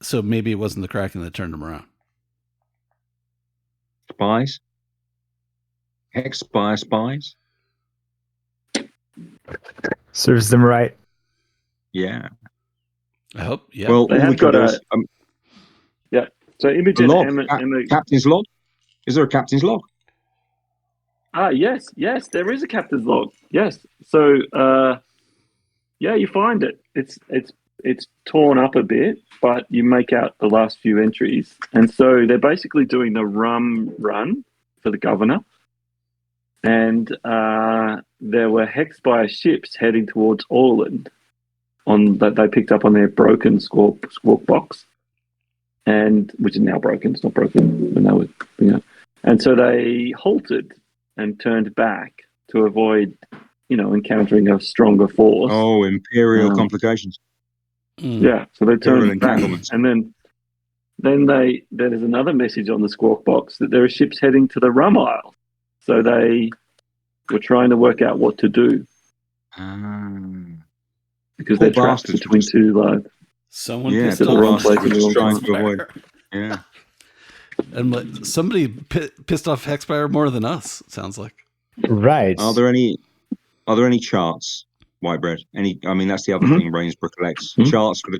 so maybe it wasn't the Kraken that turned them around. Spies? Hexspire spies? Serves them right. Yeah. I hope. Yeah. Well, They have got a So Imogen, log. Emma, Captain's log? Is there a captain's log? yes, there is a captain's log. Yes, so you find it. It's torn up a bit, but you make out the last few entries, and so they're basically doing the rum run for the governor, and there were Hexspire ships heading towards Orland. on that they picked up on their broken skwawkbox, and which is now broken. It's not broken when they were, and so they halted and turned back to avoid, encountering a stronger force. Oh, Imperial complications. Yeah, so they turned back, entanglements. and then there's another message on the skwawkbox that there are ships heading to the rum isle. So they were trying to work out what to do because they're trapped between two Someone yeah, pissed the off wrong place bastards in the were wrong just trying to avoid. Yeah. And somebody pissed off Hexspire more than us, it sounds like. Right. Are there any charts, Whitebread? I mean, that's the other thing Rainsborough collects. Charts for the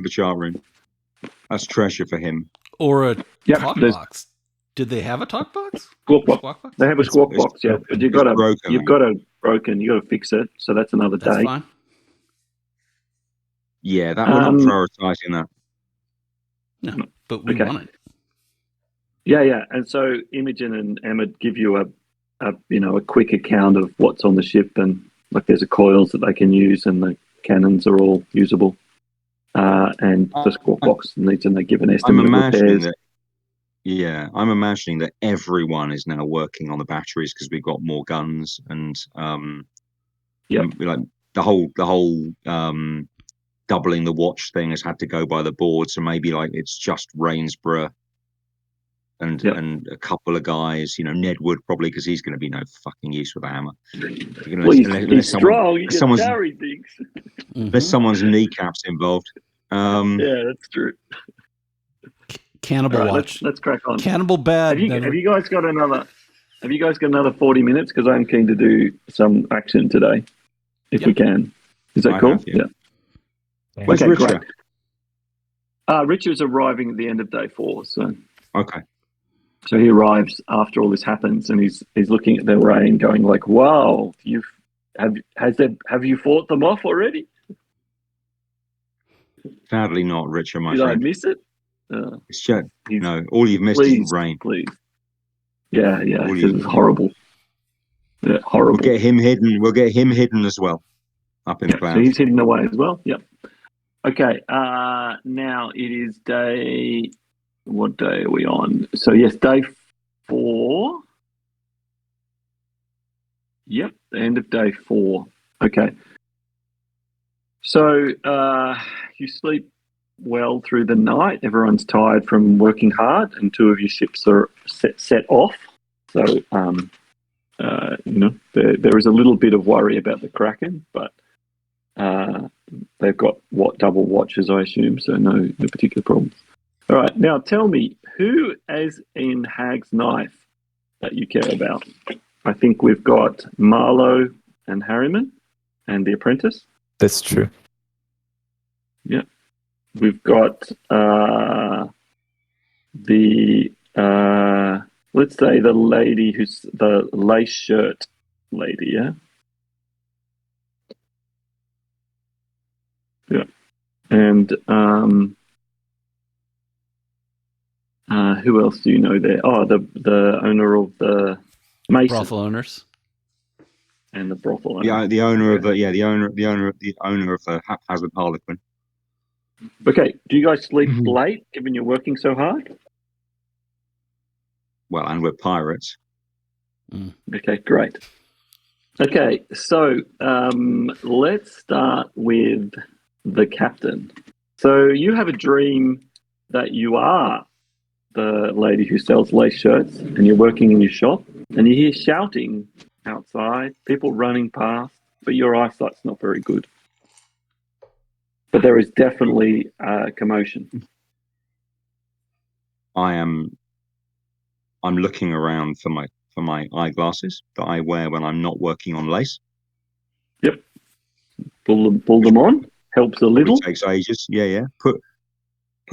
chart room. That's treasure for him. Or a Yep, talk box. Did they have a talk box? skwawkbox. They have a skwawkbox, yeah. But you've got a broken. You got to fix it. So that's another That's day. fine. Yeah, that we're not prioritizing that. No, but we want it. Yeah. And so Imogen and Emma give you a quick account of what's on the ship, and like there's a coils that they can use, and the cannons are all usable. And the skwawkbox needs, and they give an estimate of repairs. I'm imagining that everyone is now working on the batteries because we've got more guns, and like the whole doubling the watch thing has had to go by the board. So maybe like it's just Rainsborough and a couple of guys. Ned Wood probably, because he's going to be no fucking use with a hammer. He's strong. He can carry things. There's someone's kneecaps involved. Yeah, that's true. Cannibal watch. Let's crack on. Cannibal bad. Have you guys got another 40 minutes? Because I'm keen to do some action today, if we can. Is that cool? Yeah. Where's Richard? Great. Richard's arriving at the end of day 4. So okay. So he arrives after all this happens, and he's looking at their rain, going like, "Wow, have you fought them off already?" Sadly, not Richard, my Did friend. I miss it? It's just all you've missed is rain. Please. Yeah. It's horrible. Yeah, horrible. We'll get him hidden as well, up in the clouds. So he's hidden away as well. Yep. Okay. Now it is day. What day are we on? So yes, day 4. Yep, the end of day 4. Okay. So you sleep well through the night. Everyone's tired from working hard, and 2 of your ships are set off. So there is a little bit of worry about the Kraken, but they've got double watches, I assume, so no particular problems. All right, now tell me, who is in Hag's Knife that you care about? I think we've got Marlowe and Harriman and the Apprentice. That's true. Yeah. We've got let's say the lady who's the lace shirt lady, yeah? Yeah. And who else do you know there? Oh, the owner of the Mason. Brothel owners. And the brothel owner. Yeah, the owner of the haphazard Harlequin. Okay, do you guys sleep late, given you're working so hard? Well, and we're pirates. Okay, great. Okay, so let's start with the captain. So you have a dream that you are the lady who sells lace shirts, and you're working in your shop, and you hear shouting outside, people running past, but your eyesight's not very good. But there is definitely commotion. I'm looking around for my eyeglasses that I wear when I'm not working on lace. Yep. Pull them on. Helps a little. It takes ages. Yeah. Put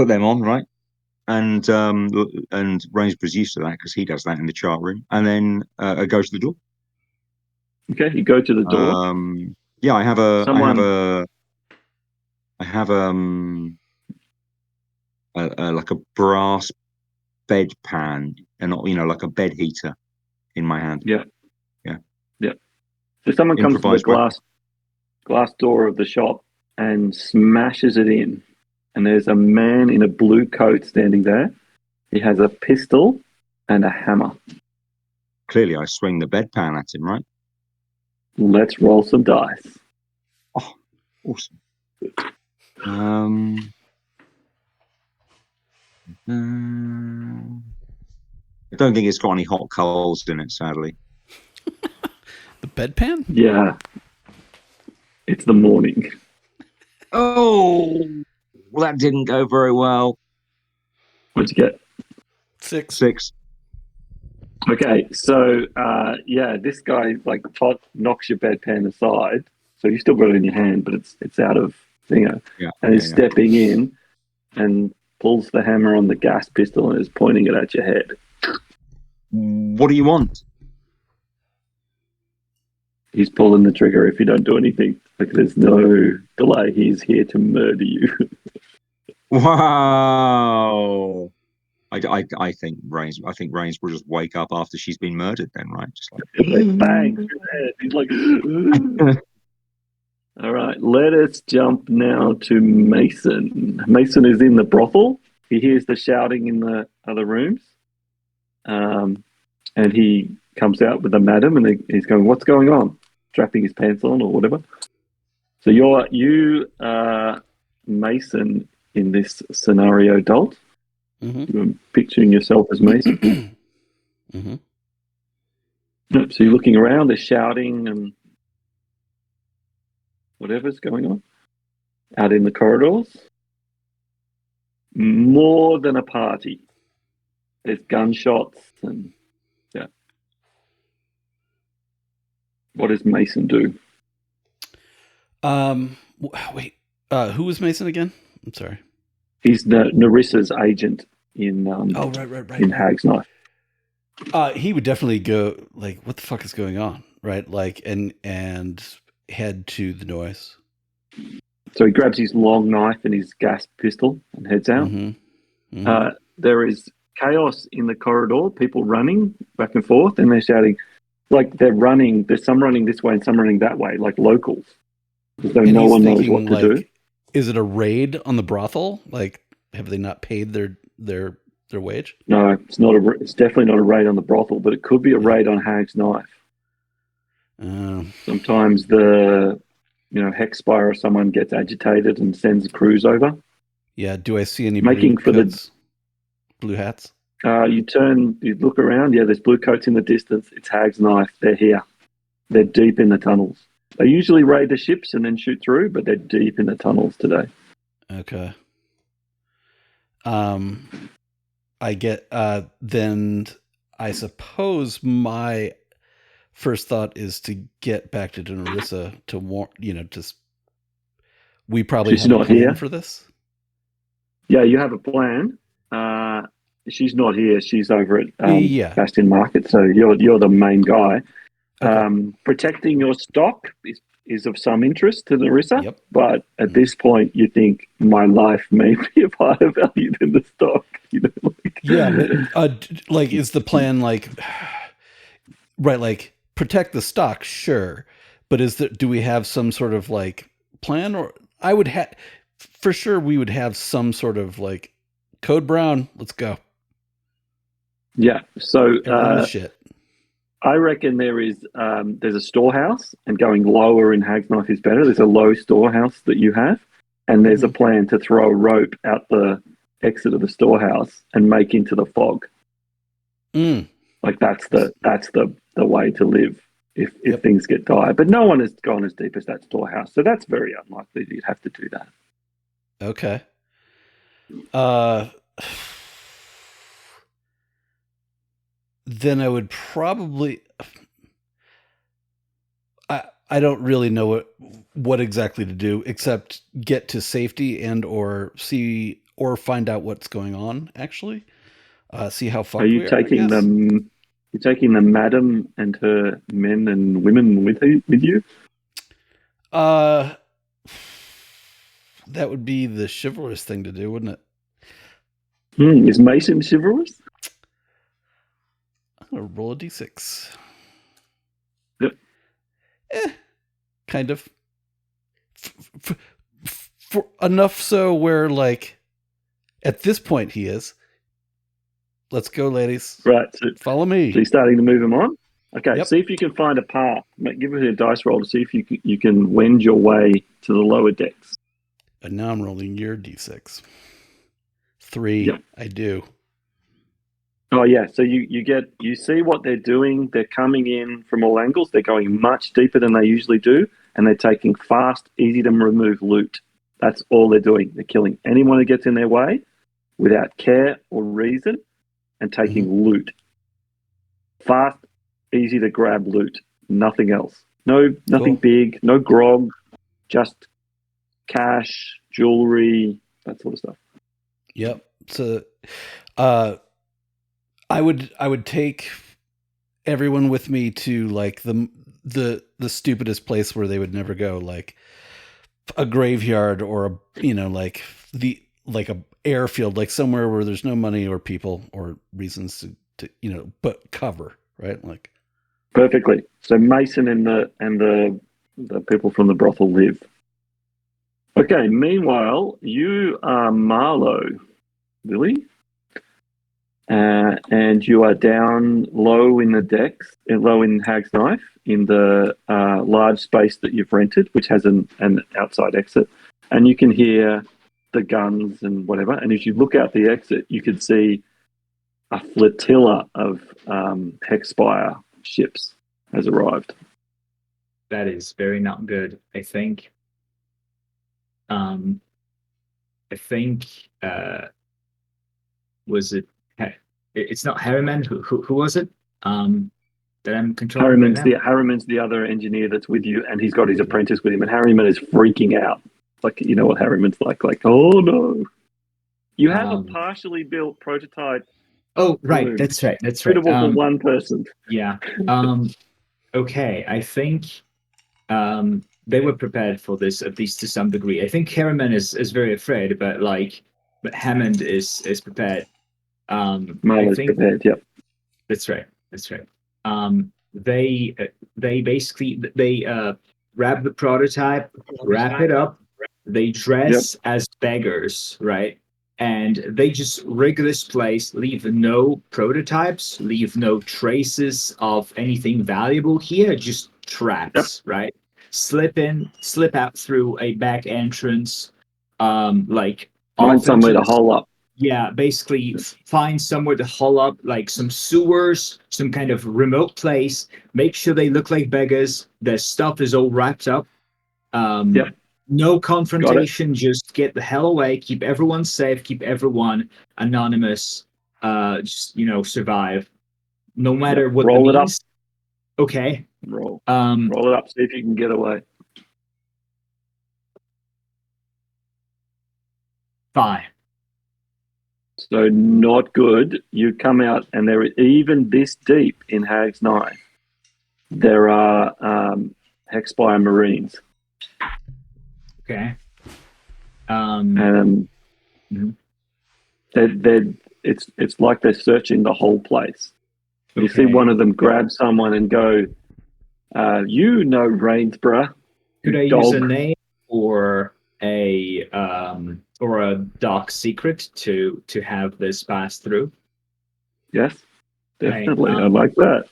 them on, right? And Rainsborough's used to that because he does that in the chart room. And then I go to the door. Okay, you go to the door. Yeah, I have like a brass bed pan, and like a bed heater in my hand. Yeah. So someone comes to the glass door of the shop and smashes it in. And there's a man in a blue coat standing there. He has a pistol and a hammer. Clearly, I swing the bedpan at him, right? Let's roll some dice. Oh, awesome. I don't think it's got any hot coals in it, sadly. The bedpan? Yeah. It's the morning. Oh, well, that didn't go very well. What'd you get? 6. Okay, so this guy like knocks your bedpan aside, so you still got it in your hand, but it's out of Yeah. and he's stepping in and pulls the hammer on the gas pistol and is pointing it at your head. What do you want? He's pulling the trigger if you don't do anything. Like there's no delay. He's here to murder you. Wow. I think Rainsborough will just wake up after she's been murdered then, right? Just like bang through the head. He's like all right, let us jump now to Mason. Mason is in the brothel. He hears the shouting in the other rooms. And he comes out with a madam and he's going, "What's going on?" Strapping his pants on or whatever. So you are Mason in this scenario, Dolt. Mm-hmm. You're picturing yourself as Mason. Mm-hmm. Yep, so you're looking around, they're shouting and whatever's going on out in the corridors. More than a party. There's gunshots and yeah. What does Mason do? Wait. Who was Mason again? I'm sorry. He's Narissa's agent in right. in Hag's Knife. He would definitely go like, "What the fuck is going on?" Right? Like, and head to the noise. So he grabs his long knife and his gas pistol and heads out. Mm-hmm. Mm-hmm. There is chaos in the corridor, people running back and forth, and they're shouting, like they're running. There's some running this way and some running that way, like locals. As though no one knows what to do. Is it a raid on the brothel? Like, have they not paid their wage? No, it's not. It's definitely not a raid on the brothel, but it could be a raid on Hag's Knife. Sometimes the Hexspire or someone gets agitated and sends crews over. Yeah. Do I see any making for blue hats? You look around. Yeah, there's blue coats in the distance. It's Hag's Knife. They're here. They're deep in the tunnels. They usually raid the ships and then shoot through, but they're deep in the tunnels today. Okay. I get. Then I suppose my first thought is to get back to Narissa to warn. We probably she's not here for this. Yeah, you have a plan. She's not here. She's over at Bastion Market. So you're the main guy. Okay. Protecting your stock is of some interest to Narissa, but at this point, you think my life may be of higher value than the stock. Like, is the plan like right? Like, protect the stock, sure, but do we have some sort of like plan? Or I would have for sure we would have some sort of like code brown. Let's go. Yeah. So shit. I reckon there's a storehouse, and going lower in Hag's Knife is better. There's a low storehouse that you have, and there's a plan to throw a rope out the exit of the storehouse and make into the fog. Like that's the way to live if things get dire. But no one has gone as deep as that storehouse, so that's very unlikely that you'd have to do that. Okay. Then I would probably. I don't really know what exactly to do except get to safety and or see or find out what's going on. Actually, see how far. Are you taking them? You're taking the madam and her men and women with you? That would be the chivalrous thing to do, wouldn't it? Is Mason chivalrous? I'm gonna roll a d6. Yep. Kind of. for enough so where, like, at this point he is. Let's go, ladies. Right. So Follow me. you're starting to move him on? Okay, Yep. see if you can find a path. Give it a dice roll to see if you can wend your way to the lower decks. And now I'm rolling your d6. 3. Yep. I do. Oh yeah, so you see what they're doing. They're coming in from all angles. They're going much deeper than they usually do, and they're taking fast, easy to remove loot. That's all they're doing. They're killing anyone who gets in their way without care or reason, and taking loot. Fast, easy to grab loot. Nothing else. Nothing big. No grog. Just cash, jewelry, that sort of stuff. Yep. So, I would take everyone with me to, like, the stupidest place where they would never go, like a graveyard or like a airfield, like somewhere where there's no money or people or reasons to but cover, right? Like, perfectly. So Mason and the people from the brothel live. Okay. Meanwhile, you are Marlowe, Lily, and you are down low in the decks, low in Hag's Knife, in the large space that you've rented, which has an outside exit, and you can hear the guns and whatever. And as you look out the exit, you can see a flotilla of Hexspire ships has arrived. That is very not good. I think was it? It's not Harriman. Who was it? That I'm controlling. Harriman's the other engineer that's with you, and he's got his apprentice with him. And Harriman is freaking out. Like, you know what Harriman's like? Like, oh no! You have a partially built prototype. Oh, right. Room. That's right. Suitable for one person. Yeah. Okay. I think they were prepared for this, at least to some degree. I think Harriman is very afraid, but Hammond is prepared. Marlowe's prepared. Yep. That's right. They basically wrap the prototype, wrap it up. They dress as beggars, right? And they just rig this place, leave no prototypes, leave no traces of anything valuable here, just traps, right? Slip in, slip out through a back entrance, find somewhere to hole up. Yeah, basically find somewhere to hole up, like some sewers, some kind of remote place. Make sure they look like beggars. Their stuff is all wrapped up. No confrontation, just get the hell away, keep everyone safe, keep everyone anonymous, just, survive. No matter what Roll it means. Up. Okay. Roll it up, see if you can get away. 5. So not good. You come out, and they're even this deep in Hag's Knife. There are Hexspire Marines. Okay. It's like they're searching the whole place. You see one of them grab someone and go, Rainsborough. Could I use a name or a dark secret to have this pass through? Yes, definitely. I like that.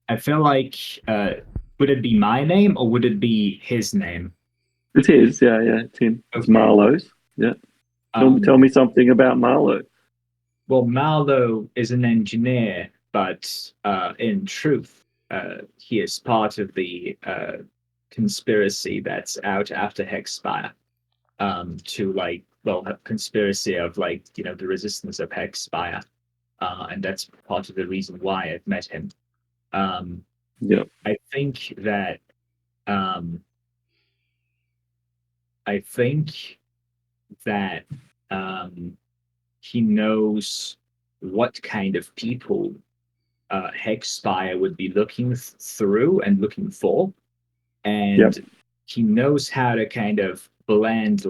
I feel like would it be my name or would it be his name? It's his, yeah, it's him. Okay. It's Marlowe's, yeah. Tell me something about Marlowe. Well, Marlowe is an engineer, but in truth, he is part of the conspiracy that's out after Hexspire. A conspiracy of the resistance of Hexspire, and that's part of the reason why I've met him. I think that. He knows what kind of people Hexspire would be looking through and looking for, and he knows how to kind of blend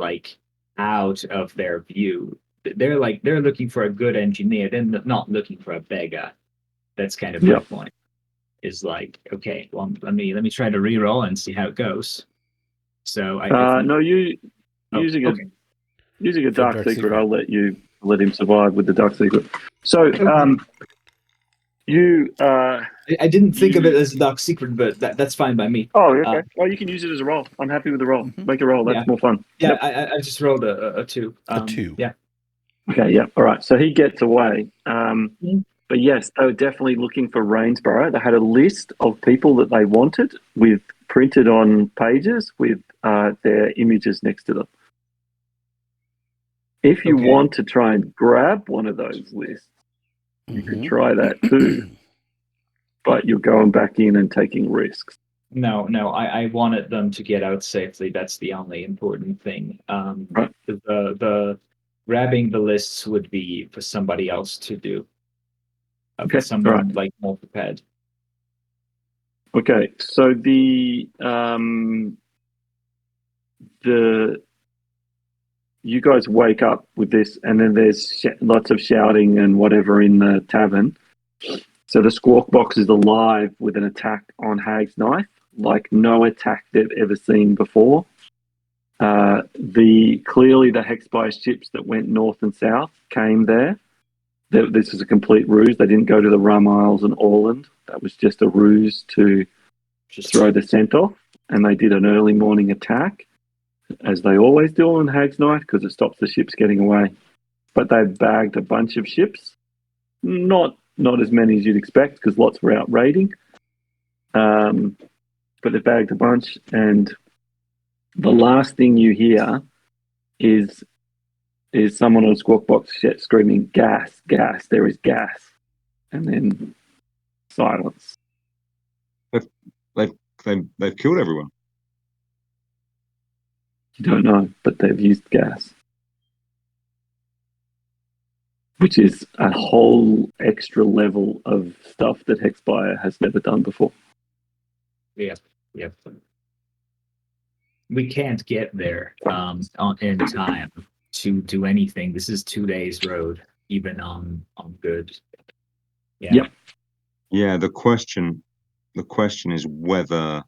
out of their view. They're looking for a good engineer. They're not looking for a beggar. That's kind of my point. Is okay, well, let me try to re-roll and see how it goes. So using Using a For dark secret, I'll let him survive with the dark secret. So, you. I didn't think of it as a dark secret, but that's fine by me. Oh, okay. Well, you can use it as a roll. I'm happy with the roll. Mhm. Make a roll. That's more fun. Yeah, I just rolled a 2. A 2. Yeah. Okay. Yeah. All right. So he gets away. But yes, they were definitely looking for Rainsborough. They had a list of people that they wanted with printed on pages with their images next to them. If you want to try and grab one of those lists, you could try that too. But you're going back in and taking risks. No, I wanted them to get out safely. That's the only important thing. Right. The grabbing the lists would be for somebody else to do. Okay, someone like more prepared. Okay, so the you guys wake up with this, and then there's lots of shouting and whatever in the tavern. So the skwawkbox is alive with an attack on Hag's Knife, like no attack they've ever seen before. Clearly the Hexspire ships that went north and south came there. This is a complete ruse. They didn't go to the Rum Isles and Orland. That was just a ruse to throw the scent off. And they did an early morning attack, as they always do on Hag's Knife, because it stops the ships getting away. But they bagged a bunch of ships. Not as many as you'd expect, because lots were out raiding. But they bagged a bunch. And the last thing you hear is someone on a skwawkbox screaming, "Gas, gas, there is gas." And then silence. They've killed everyone. You don't know, but they've used gas. Which is a whole extra level of stuff that Hexspire has never done before. Yeah. We can't get there in time to do anything. This is 2 days road, even on good. Yeah. Yep. Yeah, the question is whether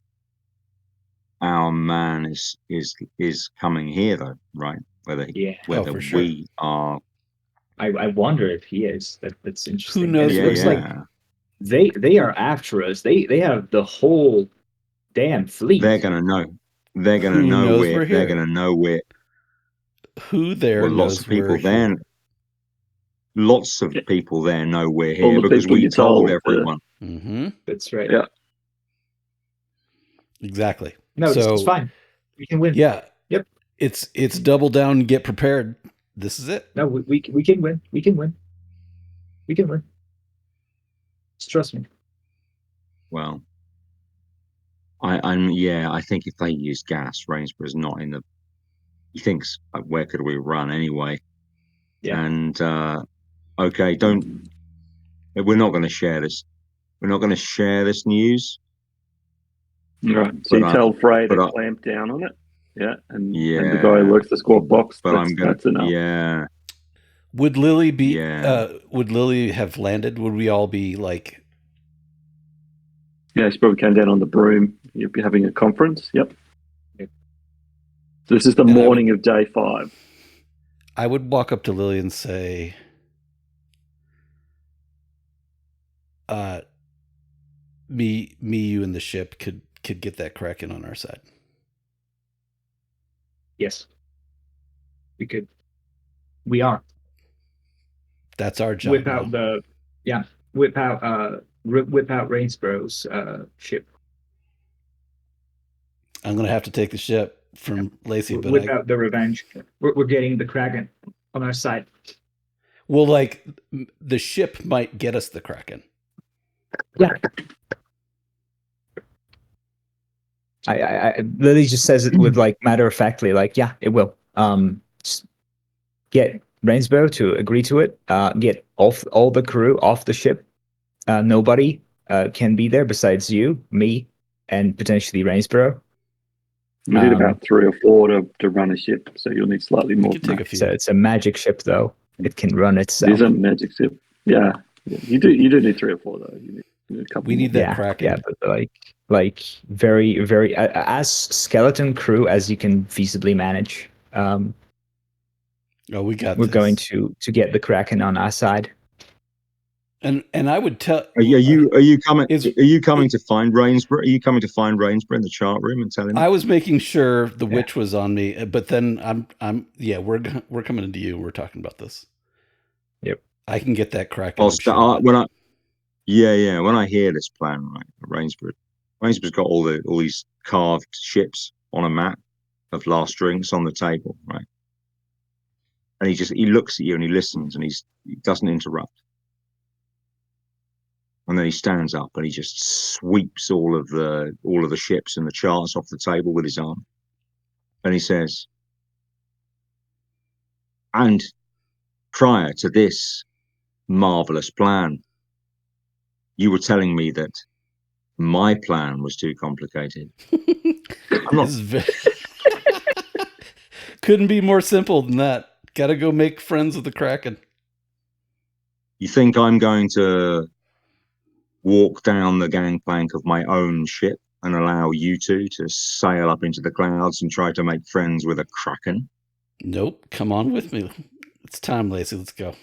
our man is coming here though, right? Whether for sure. we are. I wonder if he is. That's interesting. Who knows? It's like they are after us. They have the whole damn fleet. They're gonna know. They're gonna know we're here. They're gonna know we're. Who there well, knows lots of people we're there. here. Lots of people there know we're All here the because people we you told told, everyone. Mm-hmm. That's right. Yeah. Exactly. No, this is fine. We can win. Yeah. Yep. It's double down, get prepared. This is it. No, we can win. We can win. We can win. Just trust me. Well, I think if they use gas, Rainsborough's not in the. He thinks, where could we run anyway? Yeah. And okay, we're not going to share this. We're not going to share this news. Right. So you tell Frey to clamp down on it. Yeah. And the guy who works the skwawkbox. But that's enough. Yeah. Would Lily be? Would Lily have landed? Would we all be like? Yeah, she probably came down on the broom. You'd be having a conference. Yep. So this is the morning of day 5. I would walk up to Lily and say, me, you, and the ship could get that Kraken on our side. Yes, we could. We are. That's our job. Whip out Rainsborough's ship. I'm gonna have to take the ship from Lacey, but whip out the Revenge. We're getting the Kraken on our side. Well, like the ship might get us the Kraken. Yeah. I Lily just says it with like matter of factly, like, yeah, it will. Just get Rainsborough to agree to it. Get all the crew off the ship. Nobody can be there besides you, me, and potentially Rainsborough. We need about 3 or 4 to run a ship, so you'll need slightly more. Take a few. So it's a magic ship, though. It can run itself. It is a magic ship. Yeah. You do need 3 or 4 though. You need a couple. We need that Kraken. Yeah, but like very, very as skeleton crew as you can feasibly manage. Oh, we got We're this. going to get the Kraken on our side. And I would tell. Are you coming? Is- Are you coming to find Rainsborough? Are you coming to find Rainsborough in the chart room and tell him? I was making sure the witch was on me, but then we're coming into you. We're talking about this. Yep. I can get that Kraken. When I hear this plan, right, Rainsborough's got all these carved ships on a map of last drinks on the table, right? And he looks at you and he listens and he doesn't interrupt. And then he stands up and he just sweeps all of the ships and the charts off the table with his arm. And he says, and prior to this marvelous plan, you were telling me that my plan was too complicated. I'm not... Couldn't be more simple than that. Gotta go make friends with the Kraken. You think I'm going to walk down the gangplank of my own ship and allow you two to sail up into the clouds and try to make friends with a Kraken? Nope. Come on with me. It's time, Lacey. Let's go.